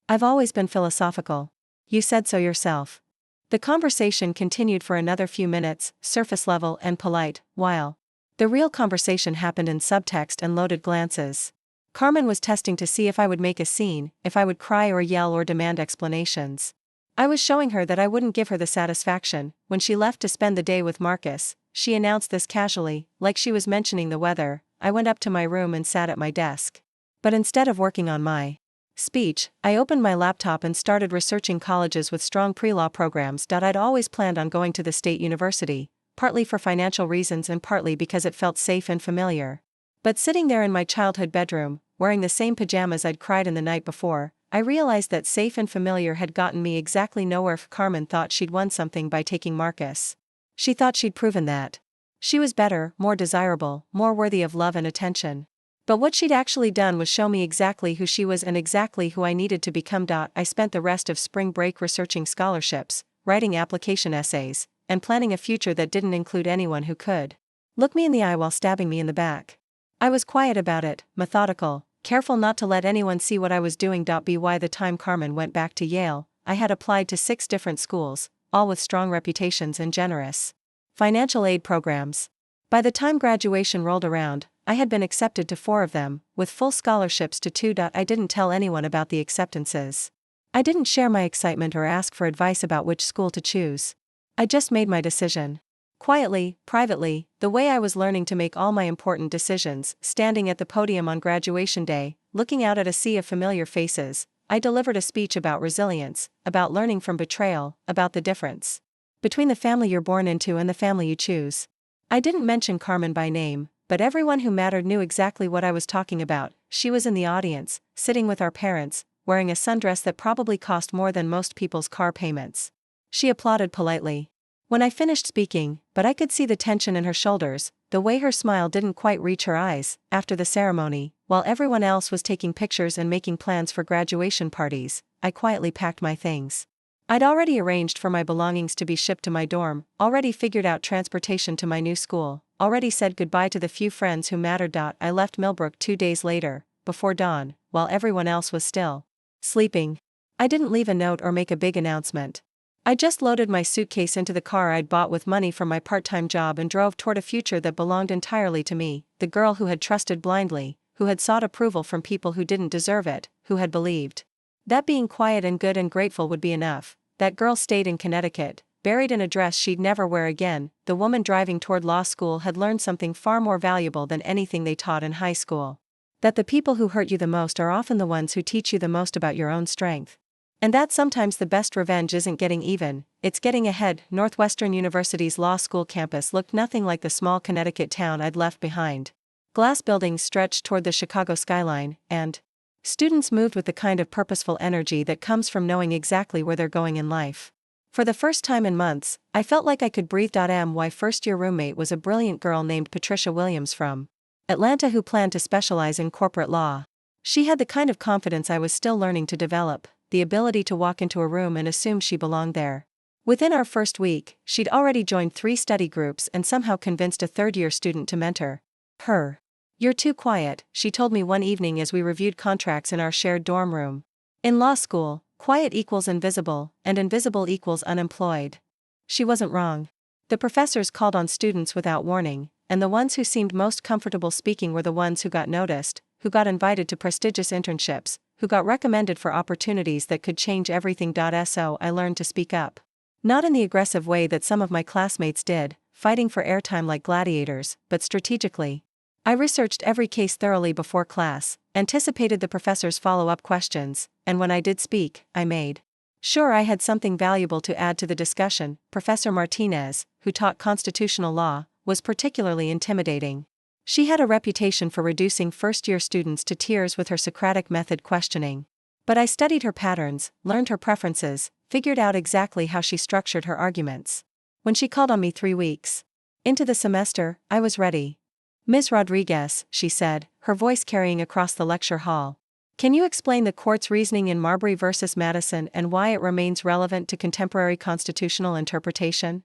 "I've always been philosophical. You said so yourself." The conversation continued for another few minutes, surface level and polite, while the real conversation happened in subtext and loaded glances. Carmen was testing to see if I would make a scene, if I would cry or yell or demand explanations. I was showing her that I wouldn't give her the satisfaction. When she left to spend the day with Marcus, she announced this casually, like she was mentioning the weather. I went up to my room and sat at my desk. But instead of working on my speech, I opened my laptop and started researching colleges with strong pre-law programs. I'd always planned on going to the state university, partly for financial reasons and partly because it felt safe and familiar. But sitting there in my childhood bedroom, wearing the same pajamas I'd cried in the night before, I realized that safe and familiar had gotten me exactly nowhere. Carmen thought she'd won something by taking Marcus. She thought she'd proven that she was better, more desirable, more worthy of love and attention. But what she'd actually done was show me exactly who she was and exactly who I needed to become. I spent the rest of spring break researching scholarships, writing application essays, and planning a future that didn't include anyone who could look me in the eye while stabbing me in the back. I was quiet about it, methodical, careful not to let anyone see what I was doing. By the time Carmen went back to Yale, I had applied to 6 different schools, all with strong reputations and generous financial aid programs. By the time graduation rolled around, I had been accepted to 4 of them, with full scholarships to 2. I didn't tell anyone about the acceptances. I didn't share my excitement or ask for advice about which school to choose. I just made my decision. Quietly, privately, the way I was learning to make all my important decisions, standing at the podium on graduation day, looking out at a sea of familiar faces, I delivered a speech about resilience, about learning from betrayal, about the difference between the family you're born into and the family you choose. I didn't mention Carmen by name, but everyone who mattered knew exactly what I was talking about. She was in the audience, sitting with our parents, wearing a sundress that probably cost more than most people's car payments. She applauded politely when I finished speaking, but I could see the tension in her shoulders, the way her smile didn't quite reach her eyes. After the ceremony, while everyone else was taking pictures and making plans for graduation parties, I quietly packed my things. I'd already arranged for my belongings to be shipped to my dorm, already figured out transportation to my new school, already said goodbye to the few friends who mattered. I left Millbrook 2 days later, before dawn, while everyone else was still Sleeping. I didn't leave a note or make a big announcement. I just loaded my suitcase into the car I'd bought with money from my part-time job and drove toward a future that belonged entirely to me, the girl who had trusted blindly, who had sought approval from people who didn't deserve it, who had believed that being quiet and good and grateful would be enough. That girl stayed in Connecticut, buried in a dress she'd never wear again. The woman driving toward law school had learned something far more valuable than anything they taught in high school. That the people who hurt you the most are often the ones who teach you the most about your own strength. And that sometimes the best revenge isn't getting even, it's getting ahead. Northwestern University's law school campus looked nothing like the small Connecticut town I'd left behind. Glass buildings stretched toward the Chicago skyline, and students moved with the kind of purposeful energy that comes from knowing exactly where they're going in life. For the first time in months, I felt like I could breathe. My first-year roommate was a brilliant girl named Patricia Williams from Atlanta who planned to specialize in corporate law. She had the kind of confidence I was still learning to develop, the ability to walk into a room and assume she belonged there. Within our first week, she'd already joined 3 study groups and somehow convinced a third-year student to mentor her. "You're too quiet," she told me one evening as we reviewed contracts in our shared dorm room. In law school, quiet equals invisible, and invisible equals unemployed. She wasn't wrong. The professors called on students without warning, and the ones who seemed most comfortable speaking were the ones who got noticed, who got invited to prestigious internships, who got recommended for opportunities that could change everything. So I learned to speak up. Not in the aggressive way that some of my classmates did, fighting for airtime like gladiators, but strategically. I researched every case thoroughly before class, anticipated the professor's follow-up questions, and when I did speak, I made sure I had something valuable to add to the discussion. Professor Martinez, who taught constitutional law, was particularly intimidating. She had a reputation for reducing first-year students to tears with her Socratic method questioning. But I studied her patterns, learned her preferences, figured out exactly how she structured her arguments. When she called on me 3 weeks into the semester, I was ready. "Ms. Rodriguez," she said, her voice carrying across the lecture hall, "can you explain the court's reasoning in Marbury v. Madison and why it remains relevant to contemporary constitutional interpretation?"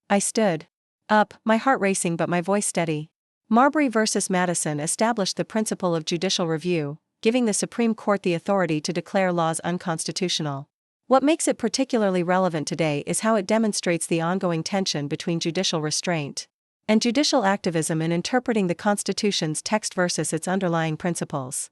I stood up, my heart racing but my voice steady. Marbury v. Madison established the principle of judicial review, giving the Supreme Court the authority to declare laws unconstitutional. What makes it particularly relevant today is how it demonstrates the ongoing tension between judicial restraint and judicial activism in interpreting the Constitution's text versus its underlying principles.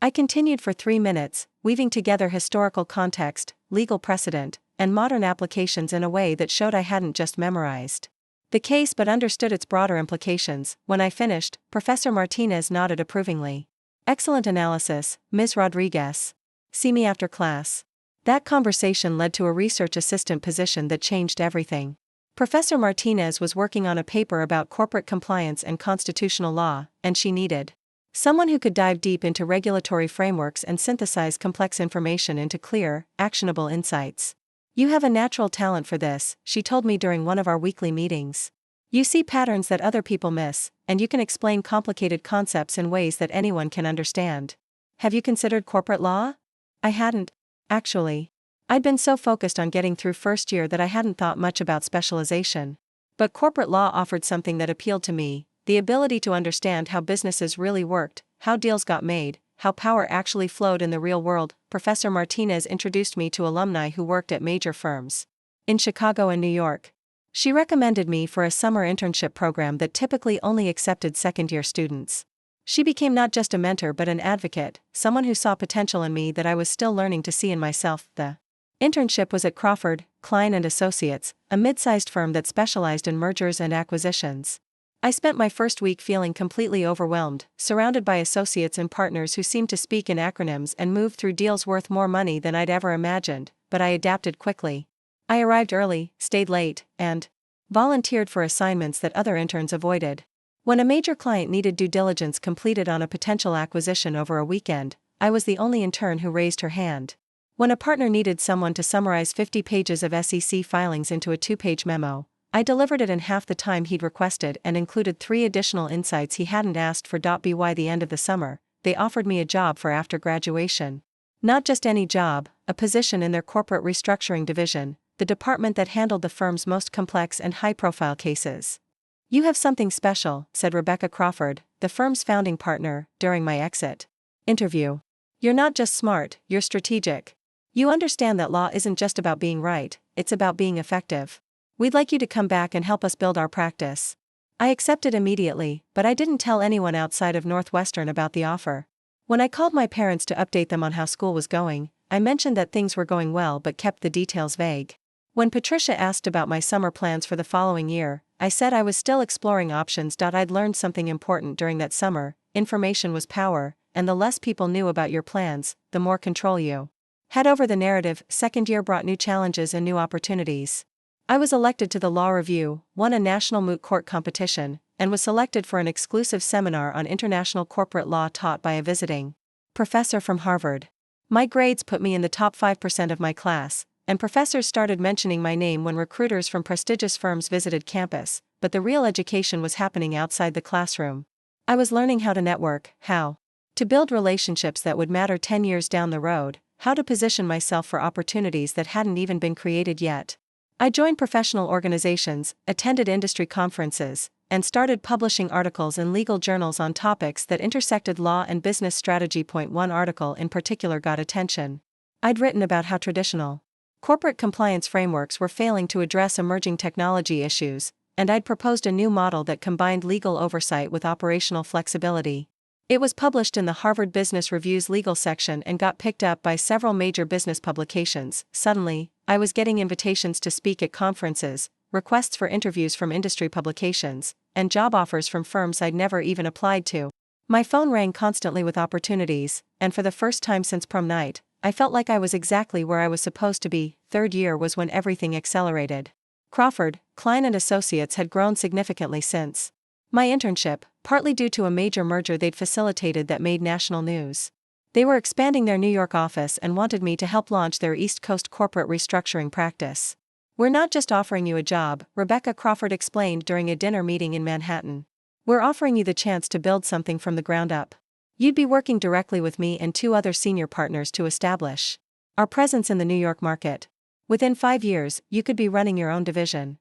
I continued for 3 minutes, weaving together historical context, legal precedent, and modern applications in a way that showed I hadn't just memorized the case but understood its broader implications. When I finished, Professor Martinez nodded approvingly. "Excellent analysis, Ms. Rodriguez. See me after class." That conversation led to a research assistant position that changed everything. Professor Martinez was working on a paper about corporate compliance and constitutional law, and she needed someone who could dive deep into regulatory frameworks and synthesize complex information into clear, actionable insights. "You have a natural talent for this," she told me during one of our weekly meetings. "You see patterns that other people miss, and you can explain complicated concepts in ways that anyone can understand. Have you considered corporate law?" I hadn't, actually. I'd been so focused on getting through first year that I hadn't thought much about specialization. But corporate law offered something that appealed to me, the ability to understand how businesses really worked, how deals got made, how power actually flowed in the real world. Professor Martinez introduced me to alumni who worked at major firms in Chicago and New York. She recommended me for a summer internship program that typically only accepted second-year students. She became not just a mentor but an advocate, someone who saw potential in me that I was still learning to see in myself. The internship was at Crawford, Klein & Associates, a mid-sized firm that specialized in mergers and acquisitions. I spent my first week feeling completely overwhelmed, surrounded by associates and partners who seemed to speak in acronyms and move through deals worth more money than I'd ever imagined, but I adapted quickly. I arrived early, stayed late, and volunteered for assignments that other interns avoided. When a major client needed due diligence completed on a potential acquisition over a weekend, I was the only intern who raised her hand. When a partner needed someone to summarize 50 pages of SEC filings into a 2-page memo, I delivered it in half the time he'd requested and included 3 additional insights he hadn't asked for. By the end of the summer, they offered me a job for after graduation. Not just any job, a position in their corporate restructuring division, the department that handled the firm's most complex and high-profile cases. "You have something special," said Rebecca Crawford, the firm's founding partner, during my exit interview. You're not just smart, you're strategic. You understand that law isn't just about being right, it's about being effective. We'd like you to come back and help us build our practice. I accepted immediately, but I didn't tell anyone outside of Northwestern about the offer. When I called my parents to update them on how school was going, I mentioned that things were going well but kept the details vague. When Patricia asked about my summer plans for the following year, I said I was still exploring options. I'd learned something important during that summer: information was power, and the less people knew about your plans, the more control you had over the narrative. Second year brought new challenges and new opportunities. I was elected to the Law Review, won a national moot court competition, and was selected for an exclusive seminar on international corporate law taught by a visiting professor from Harvard. My grades put me in the top 5% of my class, and professors started mentioning my name when recruiters from prestigious firms visited campus, but the real education was happening outside the classroom. I was learning how to network, how to build relationships that would matter 10 years down the road, how to position myself for opportunities that hadn't even been created yet. I joined professional organizations, attended industry conferences, and started publishing articles in legal journals on topics that intersected law and business strategy. One article in particular got attention. I'd written about how traditional corporate compliance frameworks were failing to address emerging technology issues, and I'd proposed a new model that combined legal oversight with operational flexibility. It was published in the Harvard Business Review's legal section and got picked up by several major business publications. Suddenly, I was getting invitations to speak at conferences, requests for interviews from industry publications, and job offers from firms I'd never even applied to. My phone rang constantly with opportunities, and for the first time since prom night, I felt like I was exactly where I was supposed to be. Third year was when everything accelerated. Crawford, Klein & Associates had grown significantly since my internship, partly due to a major merger they'd facilitated that made national news. They were expanding their New York office and wanted me to help launch their East Coast corporate restructuring practice. "We're not just offering you a job," Rebecca Crawford explained during a dinner meeting in Manhattan. "We're offering you the chance to build something from the ground up. You'd be working directly with me and 2 other senior partners to establish our presence in the New York market. Within 5 years, you could be running your own division."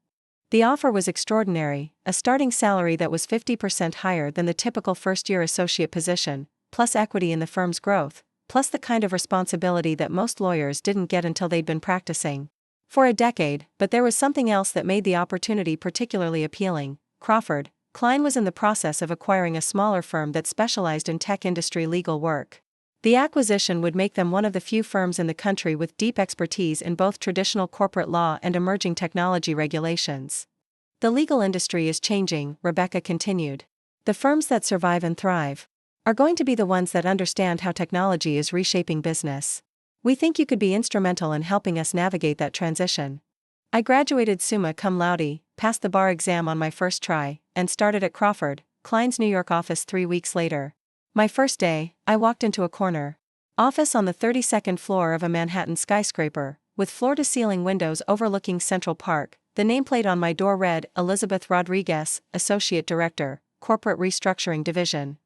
The offer was extraordinary: a starting salary that was 50% higher than the typical first-year associate position, plus equity in the firm's growth, plus the kind of responsibility that most lawyers didn't get until they'd been practicing for a decade. But there was something else that made the opportunity particularly appealing. Crawford, Klein was in the process of acquiring a smaller firm that specialized in tech industry legal work. The acquisition would make them one of the few firms in the country with deep expertise in both traditional corporate law and emerging technology regulations. "The legal industry is changing," Rebecca continued. "The firms that survive and thrive are going to be the ones that understand how technology is reshaping business. We think you could be instrumental in helping us navigate that transition." I graduated summa cum laude, passed the bar exam on my first try, and started at Crawford, Klein's New York office 3 weeks later. My first day, I walked into a corner office on the 32nd floor of a Manhattan skyscraper, with floor-to-ceiling windows overlooking Central Park. The nameplate on my door read, "Elizabeth Rodriguez, Associate Director, Corporate Restructuring Division."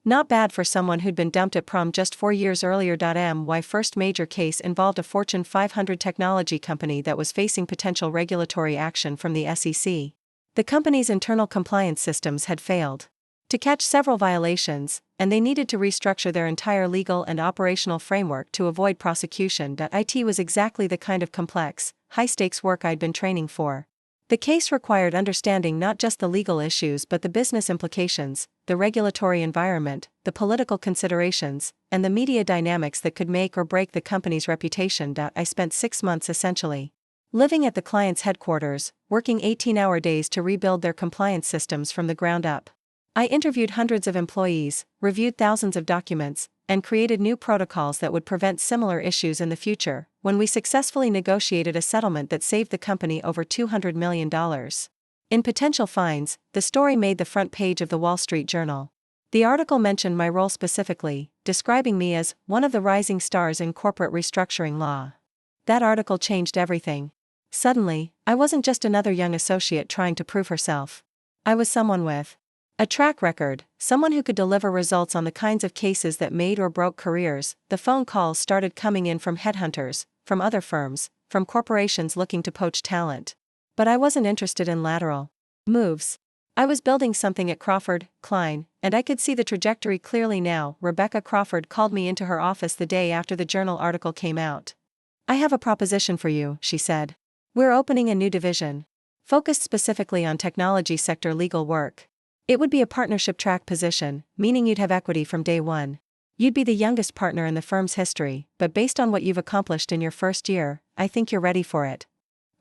Not bad for someone who'd been dumped at prom just 4 years earlier. My first major case involved a Fortune 500 technology company that was facing potential regulatory action from the SEC. The company's internal compliance systems had failed to catch several violations, and they needed to restructure their entire legal and operational framework to avoid prosecution. It was exactly the kind of complex, high-stakes work I'd been training for. The case required understanding not just the legal issues but the business implications, the regulatory environment, the political considerations, and the media dynamics that could make or break the company's reputation. I spent 6 months essentially living at the client's headquarters, working 18-hour days to rebuild their compliance systems from the ground up. I interviewed hundreds of employees, reviewed thousands of documents, and created new protocols that would prevent similar issues in the future. When we successfully negotiated a settlement that saved the company over $200 million in potential fines, the story made the front page of the Wall Street Journal. The article mentioned my role specifically, describing me as one of the rising stars in corporate restructuring law. That article changed everything. Suddenly, I wasn't just another young associate trying to prove herself. I was someone with a track record, someone who could deliver results on the kinds of cases that made or broke careers. The phone calls started coming in from headhunters, from other firms, from corporations looking to poach talent. But I wasn't interested in lateral moves. I was building something at Crawford, Klein, and I could see the trajectory clearly now. Rebecca Crawford called me into her office the day after the journal article came out. "I have a proposition for you," she said. "We're opening a new division, focused specifically on technology sector legal work. It would be a partnership track position, meaning you'd have equity from day one. You'd be the youngest partner in the firm's history, but based on what you've accomplished in your first year, I think you're ready for it."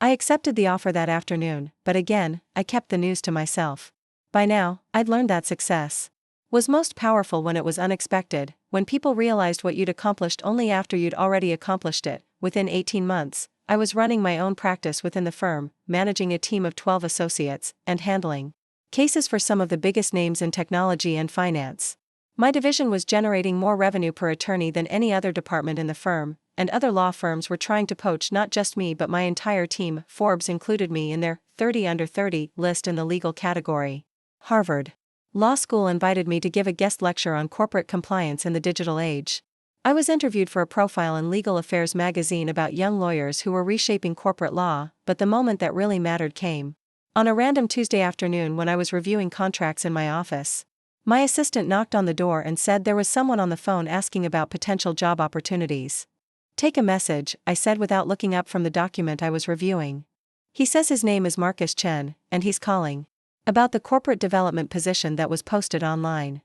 I accepted the offer that afternoon, but again, I kept the news to myself. By now, I'd learned that success was most powerful when it was unexpected, when people realized what you'd accomplished only after you'd already accomplished it. Within 18 months, I was running my own practice within the firm, managing a team of 12 associates, and handling cases for some of the biggest names in technology and finance. My division was generating more revenue per attorney than any other department in the firm, and other law firms were trying to poach not just me but my entire team. Forbes included me in their 30 under 30 list in the legal category. Harvard Law School invited me to give a guest lecture on corporate compliance in the digital age. I was interviewed for a profile in Legal Affairs magazine about young lawyers who were reshaping corporate law, but the moment that really mattered came on a random Tuesday afternoon when I was reviewing contracts in my office. My assistant knocked on the door and said there was someone on the phone asking about potential job opportunities. "Take a message," I said without looking up from the document I was reviewing. "He says his name is Marcus Chen, and he's calling about the corporate development position that was posted online."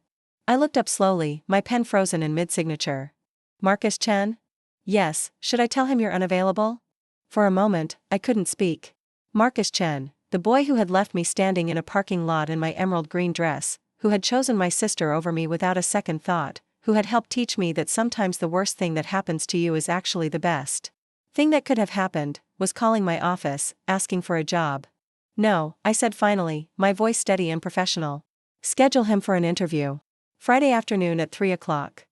I looked up slowly, my pen frozen in mid-signature. "Marcus Chen? Yes, should I tell him you're unavailable?" For a moment, I couldn't speak. Marcus Chen, the boy who had left me standing in a parking lot in my emerald green dress, who had chosen my sister over me without a second thought, who had helped teach me that sometimes the worst thing that happens to you is actually the best thing that could have happened, was calling my office, asking for a job. "No," I said finally, my voice steady and professional. "Schedule him for an interview. Friday afternoon at 3 o'clock.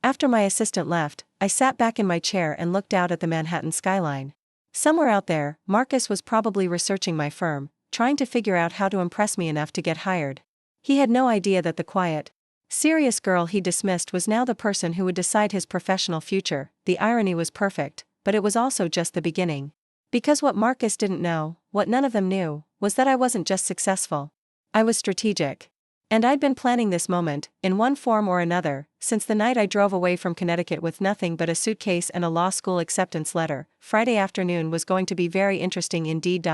After my assistant left, I sat back in my chair and looked out at the Manhattan skyline. Somewhere out there, Marcus was probably researching my firm, trying to figure out how to impress me enough to get hired. He had no idea that the quiet, serious girl he dismissed was now the person who would decide his professional future. The irony was perfect, but it was also just the beginning. Because what Marcus didn't know, what none of them knew, was that I wasn't just successful. I was strategic. And I'd been planning this moment, in one form or another, since the night I drove away from Connecticut with nothing but a suitcase and a law school acceptance letter. Friday afternoon was going to be very interesting indeed.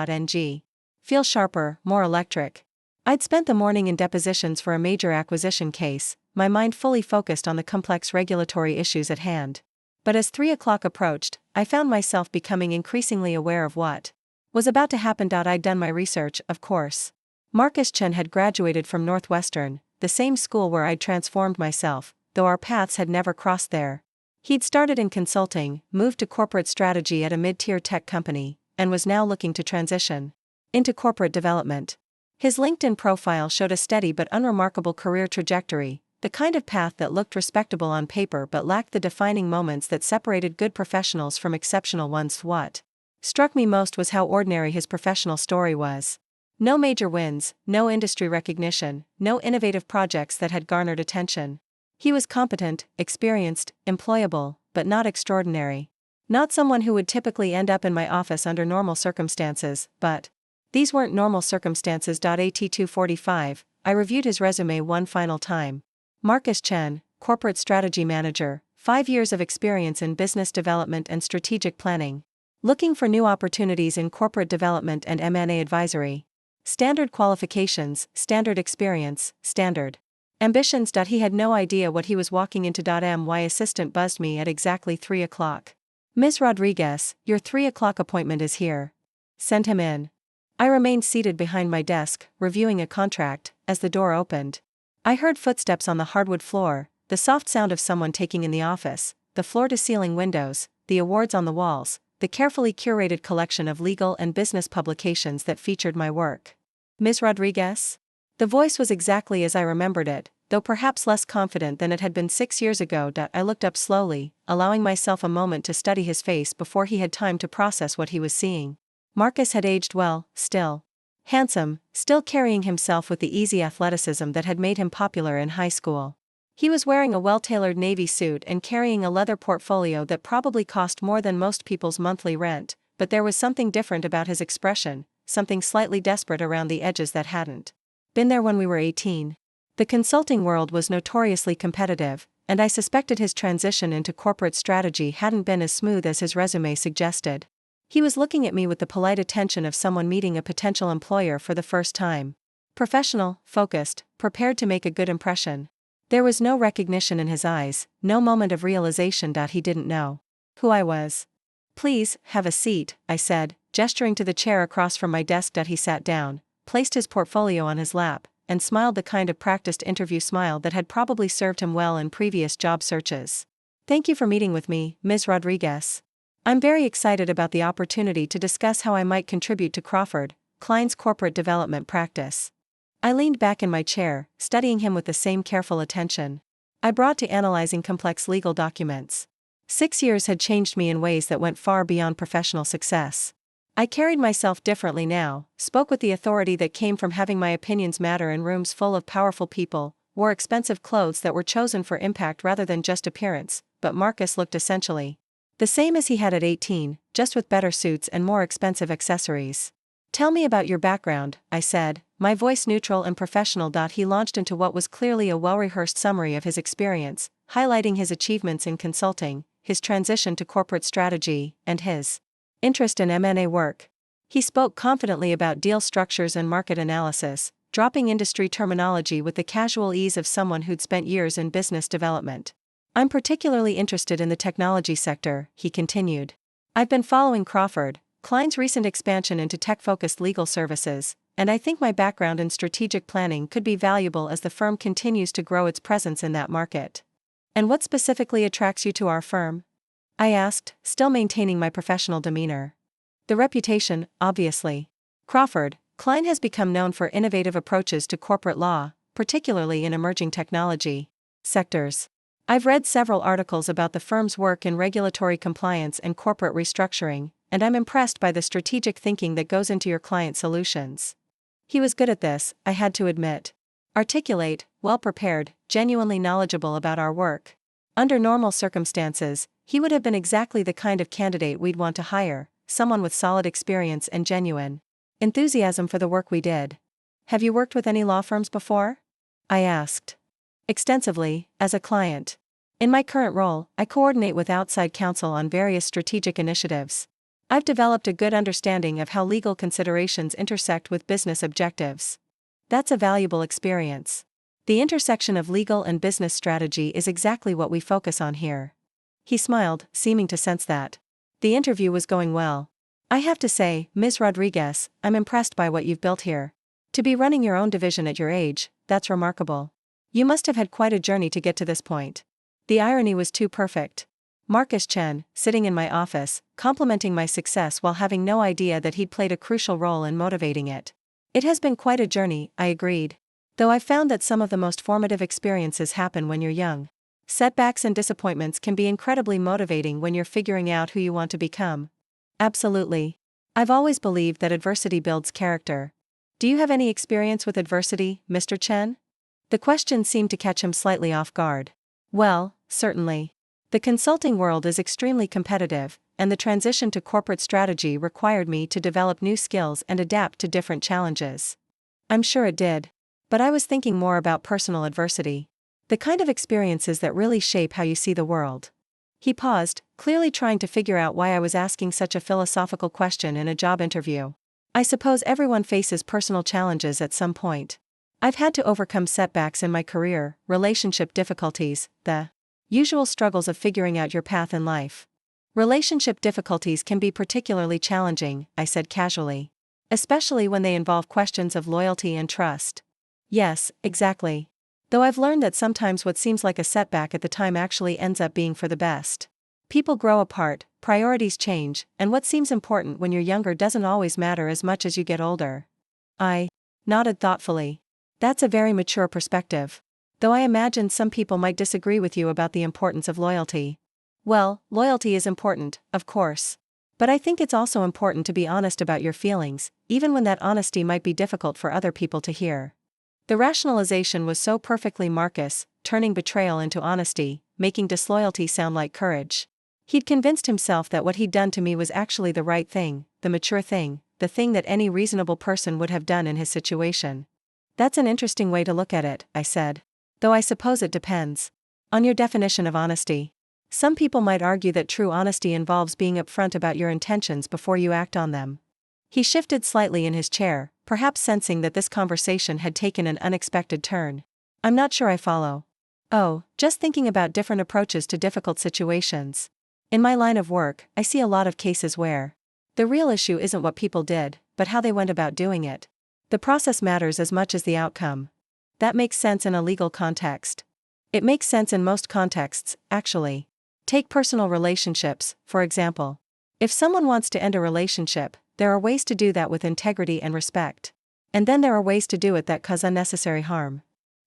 Feel sharper, more electric. I'd spent the morning in depositions for a major acquisition case, my mind fully focused on the complex regulatory issues at hand. But as 3 o'clock approached, I found myself becoming increasingly aware of what was about to happen. I'd done my research, of course. Marcus Chen had graduated from Northwestern, the same school where I'd transformed myself, though our paths had never crossed there. He'd started in consulting, moved to corporate strategy at a mid-tier tech company, and was now looking to transition into corporate development. His LinkedIn profile showed a steady but unremarkable career trajectory, the kind of path that looked respectable on paper but lacked the defining moments that separated good professionals from exceptional ones. What struck me most was how ordinary his professional story was. No major wins, no industry recognition, no innovative projects that had garnered attention. He was competent, experienced, employable, but not extraordinary. Not someone who would typically end up in my office under normal circumstances, but these weren't normal circumstances. At 2:45, I reviewed his resume one final time. Marcus Chen, Corporate Strategy Manager, 5 years of experience in business development and strategic planning. Looking for new opportunities in corporate development and M&A advisory. Standard qualifications, standard experience, standard ambitions. He had no idea what he was walking into. My assistant buzzed me at exactly 3 o'clock. "Ms. Rodriguez, your 3 o'clock appointment is here. Send him in." I remained seated behind my desk, reviewing a contract, as the door opened. I heard footsteps on the hardwood floor, the soft sound of someone taking in the office, the floor-to-ceiling windows, the awards on the walls, the carefully curated collection of legal and business publications that featured my work. "Ms. Rodriguez?" The voice was exactly as I remembered it, though perhaps less confident than it had been 6 years ago. I looked up slowly, allowing myself a moment to study his face before he had time to process what he was seeing. Marcus had aged well, still handsome, still carrying himself with the easy athleticism that had made him popular in high school. He was wearing a well-tailored navy suit and carrying a leather portfolio that probably cost more than most people's monthly rent, but there was something different about his expression, something slightly desperate around the edges that hadn't Been there when we were 18. The consulting world was notoriously competitive, and I suspected his transition into corporate strategy hadn't been as smooth as his resume suggested. He was looking at me with the polite attention of someone meeting a potential employer for the first time. Professional, focused, prepared to make a good impression. There was no recognition in his eyes, no moment of realization that he didn't know who I was. "Please, have a seat," I said, gesturing to the chair across from my desk. That he sat down, placed his portfolio on his lap, and smiled the kind of practiced interview smile that had probably served him well in previous job searches. "Thank you for meeting with me, Ms. Rodriguez. I'm very excited about the opportunity to discuss how I might contribute to Crawford Klein's corporate development practice." I leaned back in my chair, studying him with the same careful attention I brought to analyzing complex legal documents. 6 years had changed me in ways that went far beyond professional success. I carried myself differently now, spoke with the authority that came from having my opinions matter in rooms full of powerful people, wore expensive clothes that were chosen for impact rather than just appearance, but Marcus looked essentially the same as he had at 18, just with better suits and more expensive accessories. "Tell me about your background," I said, my voice neutral and professional. He launched into what was clearly a well-rehearsed summary of his experience, highlighting his achievements in consulting, his transition to corporate strategy, and his interest in M&A work. He spoke confidently about deal structures and market analysis, dropping industry terminology with the casual ease of someone who'd spent years in business development. "I'm particularly interested in the technology sector," he continued. "I've been following Crawford Klein's recent expansion into tech-focused legal services, and I think my background in strategic planning could be valuable as the firm continues to grow its presence in that market." "And what specifically attracts you to our firm?" I asked, still maintaining my professional demeanor. "The reputation, obviously. Crawford Klein has become known for innovative approaches to corporate law, particularly in emerging technology sectors. I've read several articles about the firm's work in regulatory compliance and corporate restructuring, and I'm impressed by the strategic thinking that goes into your client solutions." He was good at this, I had to admit. Articulate, well-prepared, genuinely knowledgeable about our work. Under normal circumstances, he would have been exactly the kind of candidate we'd want to hire, someone with solid experience and genuine enthusiasm for the work we did. "Have you worked with any law firms before?" I asked. "Extensively, as a client. In my current role, I coordinate with outside counsel on various strategic initiatives. I've developed a good understanding of how legal considerations intersect with business objectives. That's a valuable experience. The intersection of legal and business strategy is exactly what we focus on here." He smiled, seeming to sense that the interview was going well. "I have to say, Ms. Rodriguez, I'm impressed by what you've built here. To be running your own division at your age, that's remarkable. You must have had quite a journey to get to this point." The irony was too perfect. Marcus Chen, sitting in my office, complimenting my success while having no idea that he'd played a crucial role in motivating it. "It has been quite a journey," I agreed. "Though I've found that some of the most formative experiences happen when you're young. Setbacks and disappointments can be incredibly motivating when you're figuring out who you want to become." "Absolutely. I've always believed that adversity builds character. Do you have any experience with adversity, Mr. Chen?" The question seemed to catch him slightly off guard. "Well, certainly. The consulting world is extremely competitive, and the transition to corporate strategy required me to develop new skills and adapt to different challenges." "I'm sure it did. But I was thinking more about personal adversity. The kind of experiences that really shape how you see the world." He paused, clearly trying to figure out why I was asking such a philosophical question in a job interview. "I suppose everyone faces personal challenges at some point. I've had to overcome setbacks in my career, relationship difficulties, the usual struggles of figuring out your path in life." "Relationship difficulties can be particularly challenging," I said casually. "Especially when they involve questions of loyalty and trust." "Yes, exactly. Though I've learned that sometimes what seems like a setback at the time actually ends up being for the best. People grow apart, priorities change, and what seems important when you're younger doesn't always matter as much as you get older." I nodded thoughtfully. "That's a very mature perspective. Though I imagine some people might disagree with you about the importance of loyalty." "Well, loyalty is important, of course. But I think it's also important to be honest about your feelings, even when that honesty might be difficult for other people to hear." The rationalization was so perfectly Marcus, turning betrayal into honesty, making disloyalty sound like courage. He'd convinced himself that what he'd done to me was actually the right thing, the mature thing, the thing that any reasonable person would have done in his situation. That's an interesting way to look at it, I said. Though I suppose it depends on your definition of honesty. Some people might argue that true honesty involves being upfront about your intentions before you act on them. He shifted slightly in his chair, perhaps sensing that this conversation had taken an unexpected turn. I'm not sure I follow. Oh, just thinking about different approaches to difficult situations. In my line of work, I see a lot of cases where the real issue isn't what people did, but how they went about doing it. The process matters as much as the outcome. That makes sense in a legal context. It makes sense in most contexts, actually. Take personal relationships, for example. If someone wants to end a relationship, there are ways to do that with integrity and respect. And then there are ways to do it that cause unnecessary harm.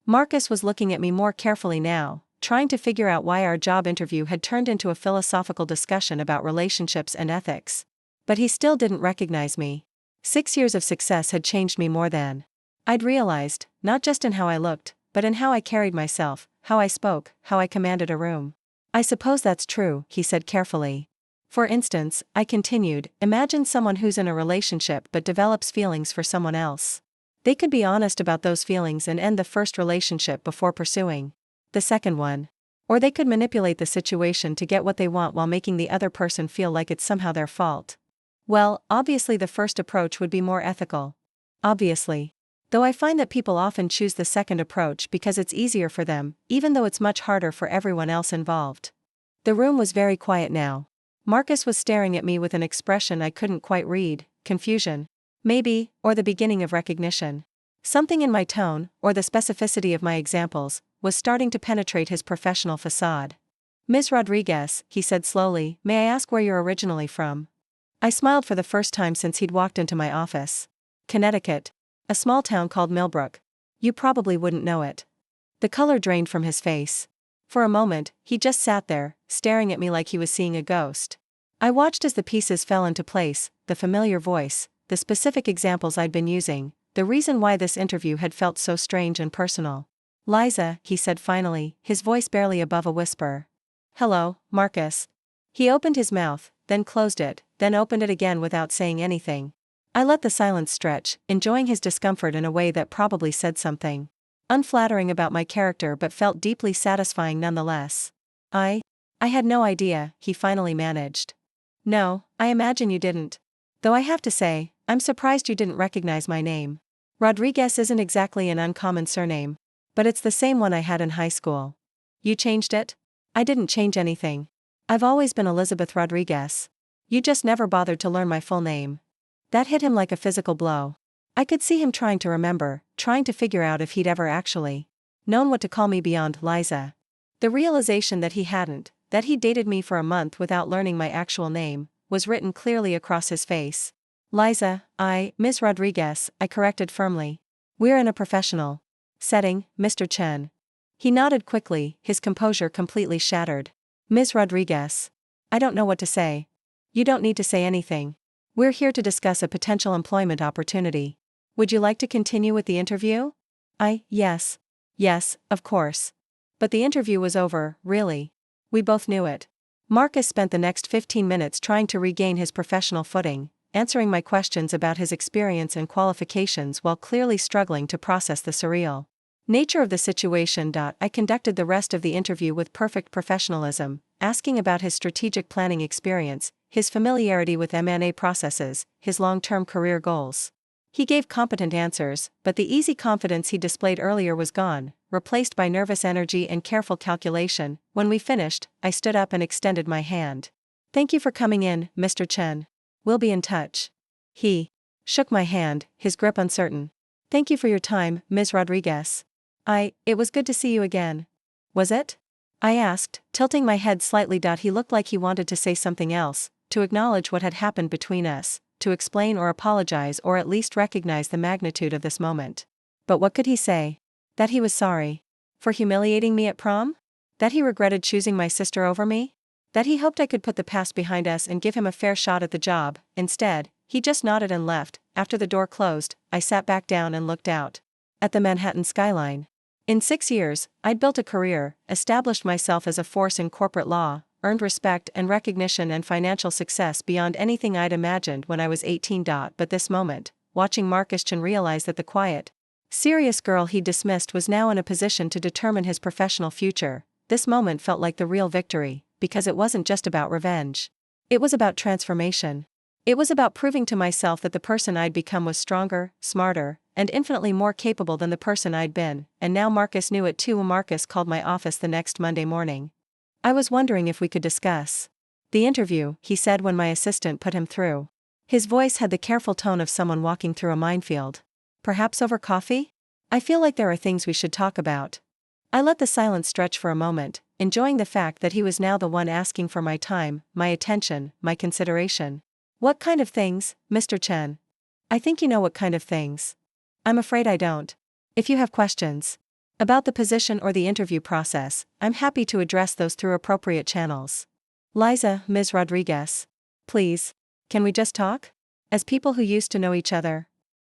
Marcus was looking at me more carefully now, trying to figure out why our job interview had turned into a philosophical discussion about relationships and ethics. But he still didn't recognize me. 6 years of success had changed me more than I'd realized, not just in how I looked, but in how I carried myself, how I spoke, how I commanded a room. I suppose that's true, he said carefully. For instance, I continued, imagine someone who's in a relationship but develops feelings for someone else. They could be honest about those feelings and end the first relationship before pursuing the second one. Or they could manipulate the situation to get what they want while making the other person feel like it's somehow their fault. Well, obviously the first approach would be more ethical. Obviously. Though I find that people often choose the second approach because it's easier for them, even though it's much harder for everyone else involved. The room was very quiet now. Marcus was staring at me with an expression I couldn't quite read, confusion. Maybe, or the beginning of recognition. Something in my tone, or the specificity of my examples, was starting to penetrate his professional facade. Ms. Rodriguez, he said slowly, may I ask where you're originally from? I smiled for the first time since he'd walked into my office. Connecticut. A small town called Millbrook. You probably wouldn't know it. The color drained from his face. For a moment, he just sat there, staring at me like he was seeing a ghost. I watched as the pieces fell into place, the familiar voice, the specific examples I'd been using, the reason why this interview had felt so strange and personal. Liza, he said finally, his voice barely above a whisper. Hello, Marcus. He opened his mouth, then closed it, then opened it again without saying anything. I let the silence stretch, enjoying his discomfort in a way that probably said something unflattering about my character but felt deeply satisfying nonetheless. I had no idea, he finally managed. No, I imagine you didn't. Though I have to say, I'm surprised you didn't recognize my name. Rodriguez isn't exactly an uncommon surname. But it's the same one I had in high school. You changed it? I didn't change anything. I've always been Elizabeth Rodriguez. You just never bothered to learn my full name. That hit him like a physical blow. I could see him trying to remember, trying to figure out if he'd ever actually known what to call me beyond Liza. The realization that he hadn't, that he dated me for a month without learning my actual name, was written clearly across his face. Liza, Ms. Rodriguez, I corrected firmly. We're in a professional setting, Mr. Chen. He nodded quickly, his composure completely shattered. Ms. Rodriguez. I don't know what to say. You don't need to say anything. We're here to discuss a potential employment opportunity. Would you like to continue with the interview? Yes. Yes, of course. But the interview was over, really. We both knew it. Marcus spent the next 15 minutes trying to regain his professional footing, answering my questions about his experience and qualifications while clearly struggling to process the surreal nature of the situation. I conducted the rest of the interview with perfect professionalism, asking about his strategic planning experience, his familiarity with M&A processes, his long-term career goals. He gave competent answers, but the easy confidence he displayed earlier was gone, replaced by nervous energy and careful calculation. When we finished, I stood up and extended my hand. Thank you for coming in, Mr. Chen. We'll be in touch. He shook my hand, his grip uncertain. Thank you for your time, Ms. Rodriguez. It was good to see you again. Was it? I asked, tilting my head slightly. He looked like he wanted to say something else, to acknowledge what had happened between us, to explain or apologize or at least recognize the magnitude of this moment. But what could he say? That he was sorry for humiliating me at prom? That he regretted choosing my sister over me? That he hoped I could put the past behind us and give him a fair shot at the job. Instead, he just nodded and left. After the door closed, I sat back down and looked out at the Manhattan skyline. In 6 years, I'd built a career, established myself as a force in corporate law, earned respect and recognition and financial success beyond anything I'd imagined when I was 18. But this moment, watching Marcus Chen realize that the quiet serious girl he dismissed was now in a position to determine his professional future. This moment felt like the real victory, because it wasn't just about revenge. It was about transformation. It was about proving to myself that the person I'd become was stronger, smarter, and infinitely more capable than the person I'd been, and now Marcus knew it too. Marcus called my office the next Monday morning. I was wondering if we could discuss the interview, he said when my assistant put him through. His voice had the careful tone of someone walking through a minefield. Perhaps over coffee? I feel like there are things we should talk about. I let the silence stretch for a moment, enjoying the fact that he was now the one asking for my time, my attention, my consideration. What kind of things, Mr. Chen? I think you know what kind of things. I'm afraid I don't. If you have questions about the position or the interview process, I'm happy to address those through appropriate channels. Liza, Ms. Rodriguez. Please. Can we just talk? As people who used to know each other.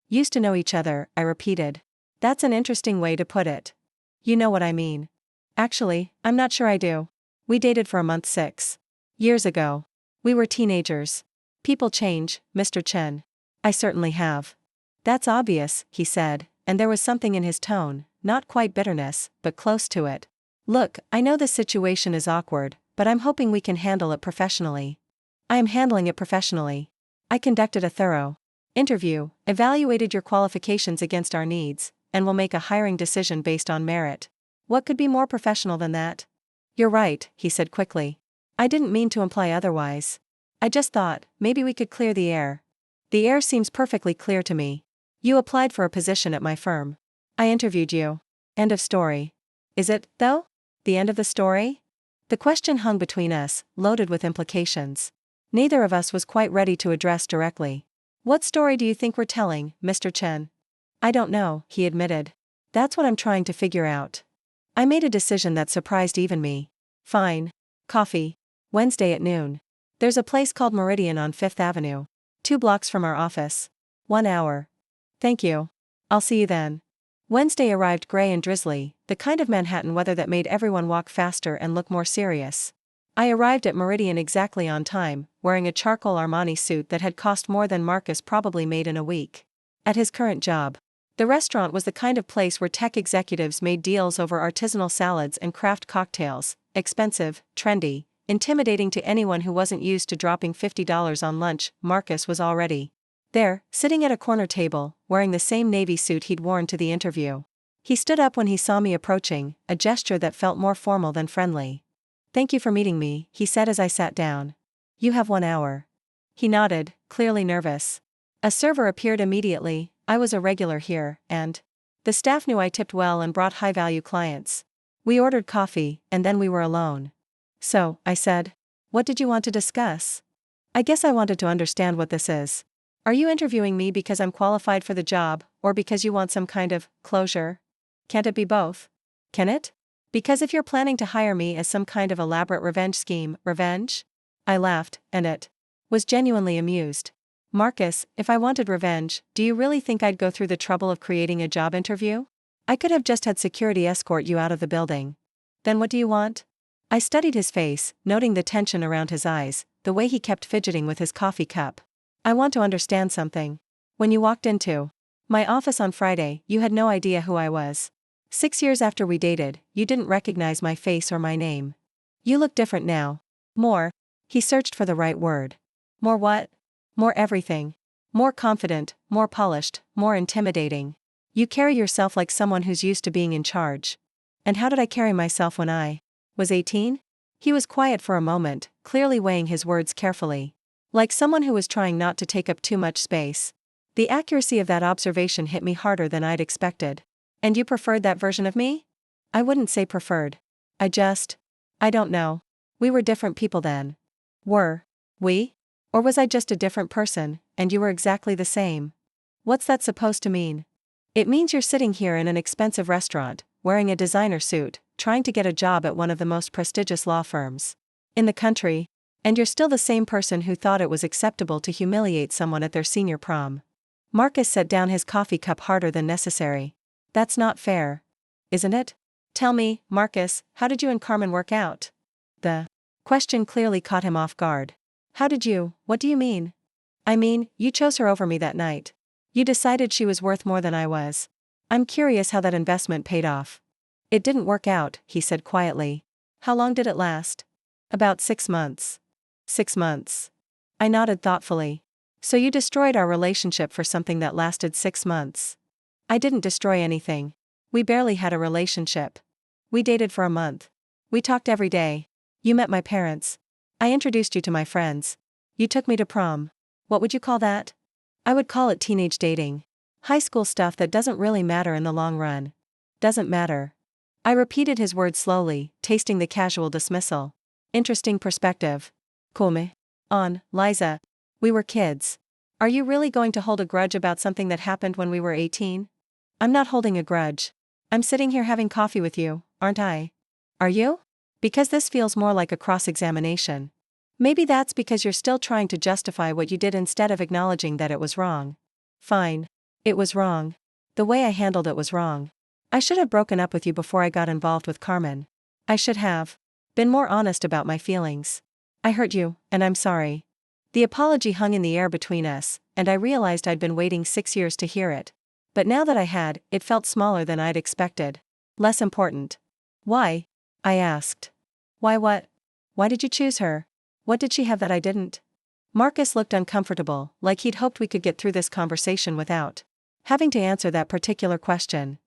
Used to know each other, I repeated. That's an interesting way to put it. You know what I mean. Actually, I'm not sure I do. We dated for a month 6 years ago. We were teenagers. People change, Mr. Chen. I certainly have. That's obvious, he said, and there was something in his tone, not quite bitterness, but close to it. Look, I know this situation is awkward, but I'm hoping we can handle it professionally. I am handling it professionally. I conducted a thorough interview, evaluated your qualifications against our needs, and will make a hiring decision based on merit. What could be more professional than that? You're right, he said quickly. I didn't mean to imply otherwise. I just thought, maybe we could clear the air. The air seems perfectly clear to me. You applied for a position at my firm. I interviewed you. End of story. Is it, though? The end of the story? The question hung between us, loaded with implications. Neither of us was quite ready to address directly. What story do you think we're telling, Mr. Chen? I don't know, he admitted. That's what I'm trying to figure out. I made a decision that surprised even me. Fine. Coffee. Wednesday at noon. There's a place called Meridian on 5th Avenue. 2 blocks from our office. 1 hour. Thank you. I'll see you then. Wednesday arrived gray and drizzly, the kind of Manhattan weather that made everyone walk faster and look more serious. I arrived at Meridian exactly on time, wearing a charcoal Armani suit that had cost more than Marcus probably made in a week. At his current job. The restaurant was the kind of place where tech executives made deals over artisanal salads and craft cocktails, expensive, trendy, intimidating to anyone who wasn't used to dropping $50 on lunch. Marcus was already there, sitting at a corner table, wearing the same navy suit he'd worn to the interview. He stood up when he saw me approaching, a gesture that felt more formal than friendly. Thank you for meeting me, he said as I sat down. You have 1 hour. He nodded, clearly nervous. A server appeared immediately. I was a regular here, and the staff knew I tipped well and brought high-value clients. We ordered coffee, and then we were alone. So, I said, what did you want to discuss? I guess I wanted to understand what this is. Are you interviewing me because I'm qualified for the job, or because you want some kind of closure? Can't it be both? Can it? Because if you're planning to hire me as some kind of elaborate revenge scheme, revenge? I laughed, and it was genuinely amused. Marcus, if I wanted revenge, do you really think I'd go through the trouble of creating a job interview? I could have just had security escort you out of the building. Then what do you want? I studied his face, noting the tension around his eyes, the way he kept fidgeting with his coffee cup. I want to understand something. When you walked into my office on Friday, you had no idea who I was. 6 years after we dated, you didn't recognize my face or my name. You look different now. More. He searched for the right word. More what? More everything. More confident, more polished, more intimidating. You carry yourself like someone who's used to being in charge. And how did I carry myself when I was 18? He was quiet for a moment, clearly weighing his words carefully. Like someone who was trying not to take up too much space. The accuracy of that observation hit me harder than I'd expected. And you preferred that version of me? I wouldn't say preferred. I don't know. We were different people then. Were we? Or was I just a different person, and you were exactly the same? What's that supposed to mean? It means you're sitting here in an expensive restaurant, wearing a designer suit, trying to get a job at one of the most prestigious law firms in the country, and you're still the same person who thought it was acceptable to humiliate someone at their senior prom. Marcus set down his coffee cup harder than necessary. That's not fair. Isn't it? Tell me, Marcus, how did you and Carmen work out? The question clearly caught him off guard. How did you? What do you mean? I mean, you chose her over me that night. You decided she was worth more than I was. I'm curious how that investment paid off. It didn't work out, he said quietly. How long did it last? About 6 months. 6 months. I nodded thoughtfully. So you destroyed our relationship for something that lasted 6 months. I didn't destroy anything. We barely had a relationship. We dated for a month. We talked every day. You met my parents. I introduced you to my friends. You took me to prom. What would you call that? I would call it teenage dating. High school stuff that doesn't really matter in the long run. Doesn't matter. I repeated his words slowly, tasting the casual dismissal. Interesting perspective. Come on, Liza. We were kids. Are you really going to hold a grudge about something that happened when we were 18? I'm not holding a grudge. I'm sitting here having coffee with you, aren't I? Are you? Because this feels more like a cross-examination. Maybe that's because you're still trying to justify what you did instead of acknowledging that it was wrong. Fine. It was wrong. The way I handled it was wrong. I should have broken up with you before I got involved with Carmen. I should have been more honest about my feelings. I hurt you, and I'm sorry. The apology hung in the air between us, and I realized I'd been waiting 6 years to hear it. But now that I had, it felt smaller than I'd expected. Less important. Why? I asked. Why what? Why did you choose her? What did she have that I didn't? Marcus looked uncomfortable, like he'd hoped we could get through this conversation without having to answer that particular question.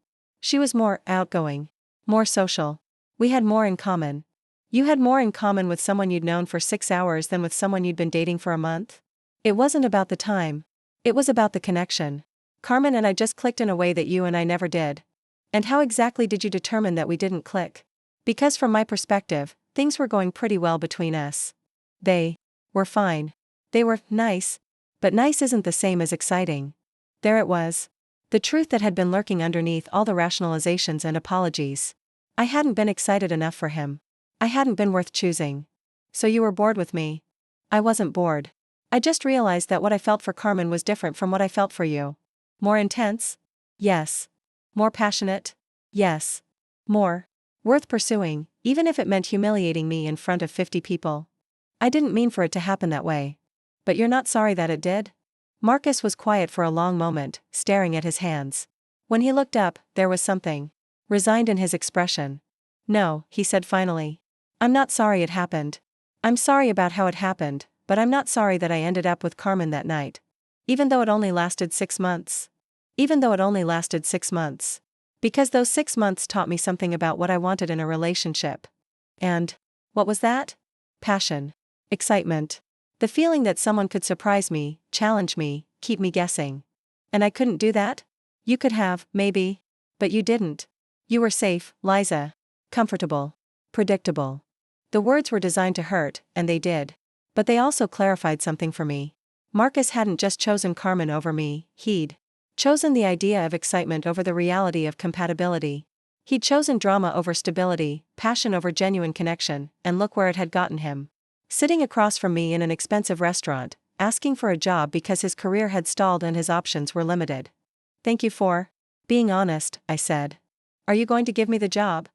She was more outgoing, more social. We had more in common. You had more in common with someone you'd known for 6 hours than with someone you'd been dating for a month? It wasn't about the time. It was about the connection. Carmen and I just clicked in a way that you and I never did. And how exactly did you determine that we didn't click? Because from my perspective, things were going pretty well between us. They were fine. They were nice. But nice isn't the same as exciting. There it was. The truth that had been lurking underneath all the rationalizations and apologies. I hadn't been excited enough for him. I hadn't been worth choosing. So you were bored with me? I wasn't bored. I just realized that what I felt for Carmen was different from what I felt for you. More intense? Yes. More passionate? Yes. More worth pursuing, even if it meant humiliating me in front of 50 people. I didn't mean for it to happen that way. But you're not sorry that it did? Marcus was quiet for a long moment, staring at his hands. When he looked up, there was something resigned in his expression. No, he said finally. I'm not sorry it happened. I'm sorry about how it happened, but I'm not sorry that I ended up with Carmen that night. Even though it only lasted 6 months. Even though it only lasted 6 months. Because those 6 months taught me something about what I wanted in a relationship. And what was that? Passion. Excitement. The feeling that someone could surprise me, challenge me, keep me guessing. And I couldn't do that? You could have, maybe. But you didn't. You were safe, Liza. Comfortable. Predictable. The words were designed to hurt, and they did. But they also clarified something for me. Marcus hadn't just chosen Carmen over me, he'd chosen the idea of excitement over the reality of compatibility. He'd chosen drama over stability, passion over genuine connection, and look where it had gotten him. Sitting across from me in an expensive restaurant, asking for a job because his career had stalled and his options were limited. Thank you for being honest, I said. Are you going to give me the job?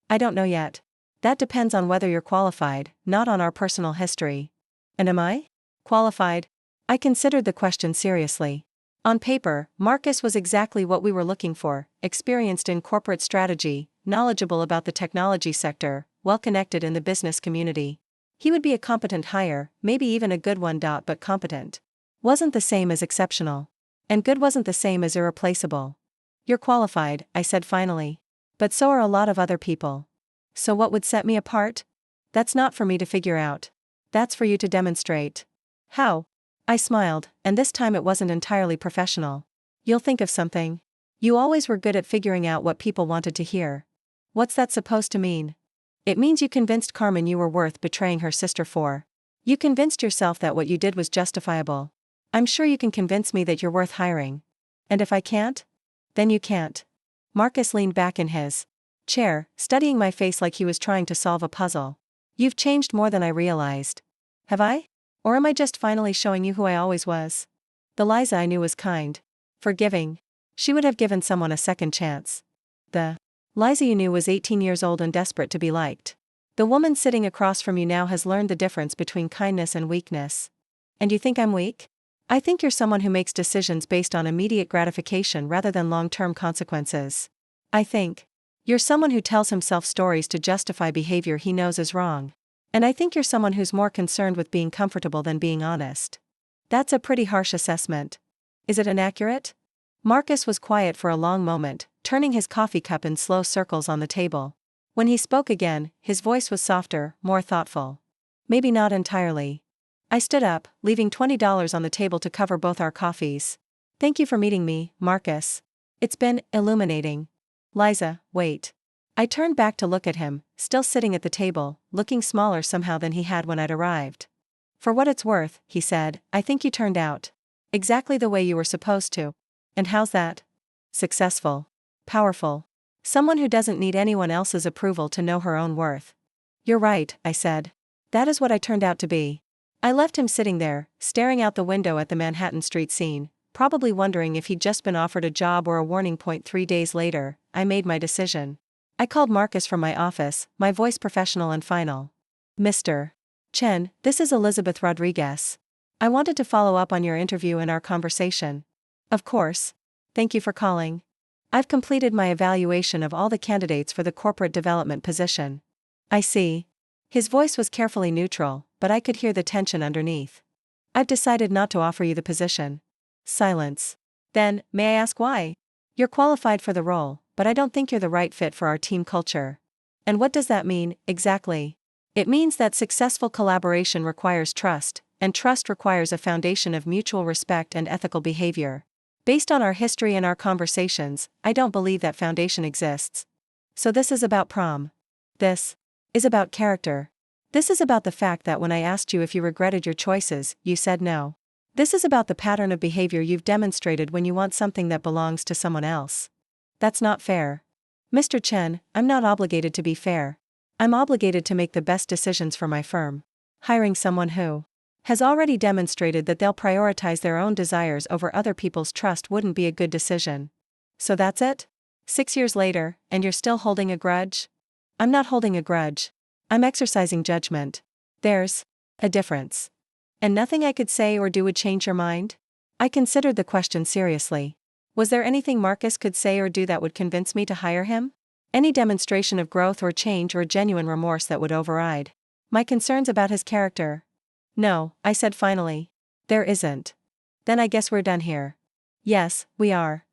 I don't know yet. That depends on whether you're qualified, not on our personal history. And am I? Qualified? I considered the question seriously. On paper, Marcus was exactly what we were looking for, experienced in corporate strategy, knowledgeable about the technology sector, well-connected in the business community. He would be a competent hire, maybe even a good one. But competent wasn't the same as exceptional. And good wasn't the same as irreplaceable. You're qualified, I said finally. But so are a lot of other people. So what would set me apart? That's not for me to figure out. That's for you to demonstrate. How? I smiled, and this time it wasn't entirely professional. You'll think of something. You always were good at figuring out what people wanted to hear. What's that supposed to mean? It means you convinced Carmen you were worth betraying her sister for. You convinced yourself that what you did was justifiable. I'm sure you can convince me that you're worth hiring. And if I can't? Then you can't. Marcus leaned back in his chair, studying my face like he was trying to solve a puzzle. You've changed more than I realized. Have I? Or am I just finally showing you who I always was? The Liza I knew was kind. Forgiving. She would have given someone a second chance. The Liza you knew was 18 years old and desperate to be liked. The woman sitting across from you now has learned the difference between kindness and weakness. And you think I'm weak? I think you're someone who makes decisions based on immediate gratification rather than long-term consequences. I think you're someone who tells himself stories to justify behavior he knows is wrong. And I think you're someone who's more concerned with being comfortable than being honest. That's a pretty harsh assessment. Is it inaccurate? Marcus was quiet for a long moment, turning his coffee cup in slow circles on the table. When he spoke again, his voice was softer, more thoughtful. Maybe not entirely. I stood up, leaving $20 on the table to cover both our coffees. Thank you for meeting me, Marcus. It's been illuminating. Liza, wait. I turned back to look at him, still sitting at the table, looking smaller somehow than he had when I'd arrived. For what it's worth, he said, I think you turned out exactly the way you were supposed to. And how's that? Successful. Powerful. Someone who doesn't need anyone else's approval to know her own worth. You're right, I said. That is what I turned out to be. I left him sitting there, staring out the window at the Manhattan Street scene, probably wondering if he'd just been offered a job or a warning point. 3 days later, I made my decision. I called Marcus from my office, my voice professional and final. Mr. Chen, this is Elizabeth Rodriguez. I wanted to follow up on your interview and our conversation. Of course. Thank you for calling. I've completed my evaluation of all the candidates for the corporate development position. I see. His voice was carefully neutral, but I could hear the tension underneath. I've decided not to offer you the position. Silence. Then, may I ask why? You're qualified for the role, but I don't think you're the right fit for our team culture. And what does that mean, exactly? It means that successful collaboration requires trust, and trust requires a foundation of mutual respect and ethical behavior. Based on our history and our conversations, I don't believe that foundation exists. So this is about prom. This is about character. This is about the fact that when I asked you if you regretted your choices, you said no. This is about the pattern of behavior you've demonstrated when you want something that belongs to someone else. That's not fair. Mr. Chen, I'm not obligated to be fair. I'm obligated to make the best decisions for my firm. Hiring someone who has already demonstrated that they'll prioritize their own desires over other people's trust wouldn't be a good decision. So that's it? 6 years later, and you're still holding a grudge? I'm not holding a grudge. I'm exercising judgment. There's a difference. And nothing I could say or do would change your mind? I considered the question seriously. Was there anything Marcus could say or do that would convince me to hire him? Any demonstration of growth or change or genuine remorse that would override my concerns about his character? No, I said finally. There isn't. Then I guess we're done here. Yes, we are.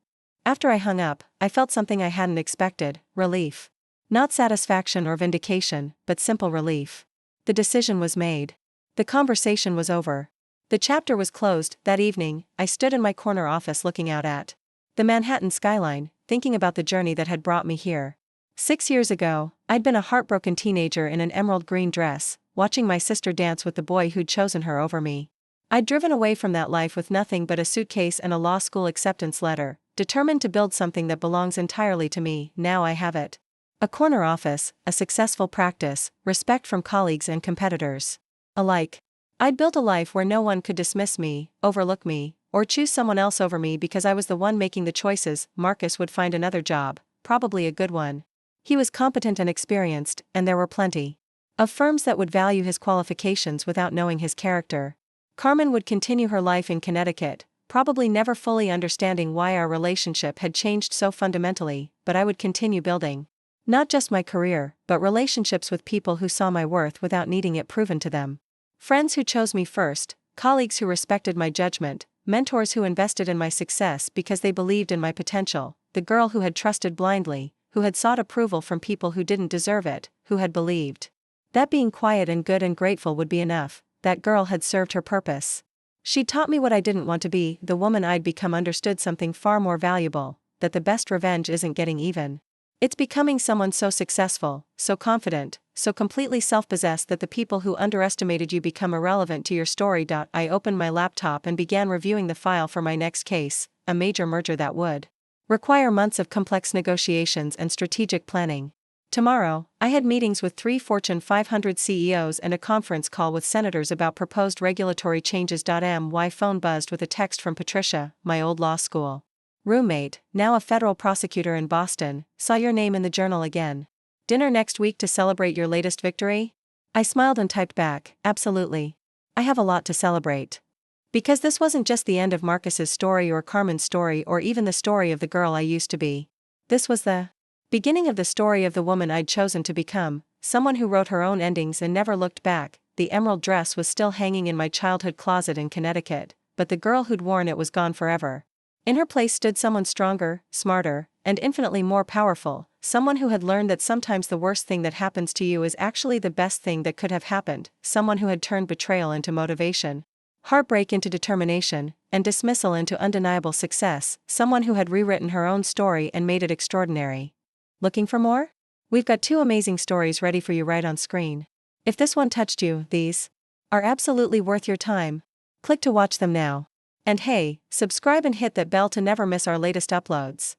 After I hung up, I felt something I hadn't expected, relief. Not satisfaction or vindication, but simple relief. The decision was made. The conversation was over. The chapter was closed. That evening, I stood in my corner office looking out at the Manhattan skyline, thinking about the journey that had brought me here. 6 years ago, I'd been a heartbroken teenager in an emerald green dress, watching my sister dance with the boy who'd chosen her over me. I'd driven away from that life with nothing but a suitcase and a law school acceptance letter, determined to build something that belongs entirely to me. Now I have it. A corner office, a successful practice, respect from colleagues and competitors alike. I'd built a life where no one could dismiss me, overlook me, or choose someone else over me because I was the one making the choices. Marcus would find another job, probably a good one. He was competent and experienced, and there were plenty of firms that would value his qualifications without knowing his character. Carmen would continue her life in Connecticut, probably never fully understanding why our relationship had changed so fundamentally, but I would continue building not just my career, but relationships with people who saw my worth without needing it proven to them. Friends who chose me first, colleagues who respected my judgment, mentors who invested in my success because they believed in my potential, the girl who had trusted blindly, who had sought approval from people who didn't deserve it, who had believed that being quiet and good and grateful would be enough. That girl had served her purpose. She'd taught me what I didn't want to be. The woman I'd become understood something far more valuable, that the best revenge isn't getting even. It's becoming someone so successful, so confident, so completely self-possessed that the people who underestimated you become irrelevant to your story. I opened my laptop and began reviewing the file for my next case, a major merger that would require months of complex negotiations and strategic planning. Tomorrow, I had meetings with 3 Fortune 500 CEOs and a conference call with senators about proposed regulatory changes. My phone buzzed with a text from Patricia, my old law school roommate, now a federal prosecutor in Boston. Saw your name in the journal again. Dinner next week to celebrate your latest victory? I smiled and typed back, absolutely. I have a lot to celebrate. Because this wasn't just the end of Marcus's story or Carmen's story or even the story of the girl I used to be. This was the beginning of the story of the woman I'd chosen to become, someone who wrote her own endings and never looked back. The emerald dress was still hanging in my childhood closet in Connecticut, but the girl who'd worn it was gone forever. In her place stood someone stronger, smarter, and infinitely more powerful, someone who had learned that sometimes the worst thing that happens to you is actually the best thing that could have happened, someone who had turned betrayal into motivation, heartbreak into determination, and dismissal into undeniable success, someone who had rewritten her own story and made it extraordinary. Looking for more? We've got 2 amazing stories ready for you right on screen. If this one touched you, these are absolutely worth your time. Click to watch them now. And hey, subscribe and hit that bell to never miss our latest uploads.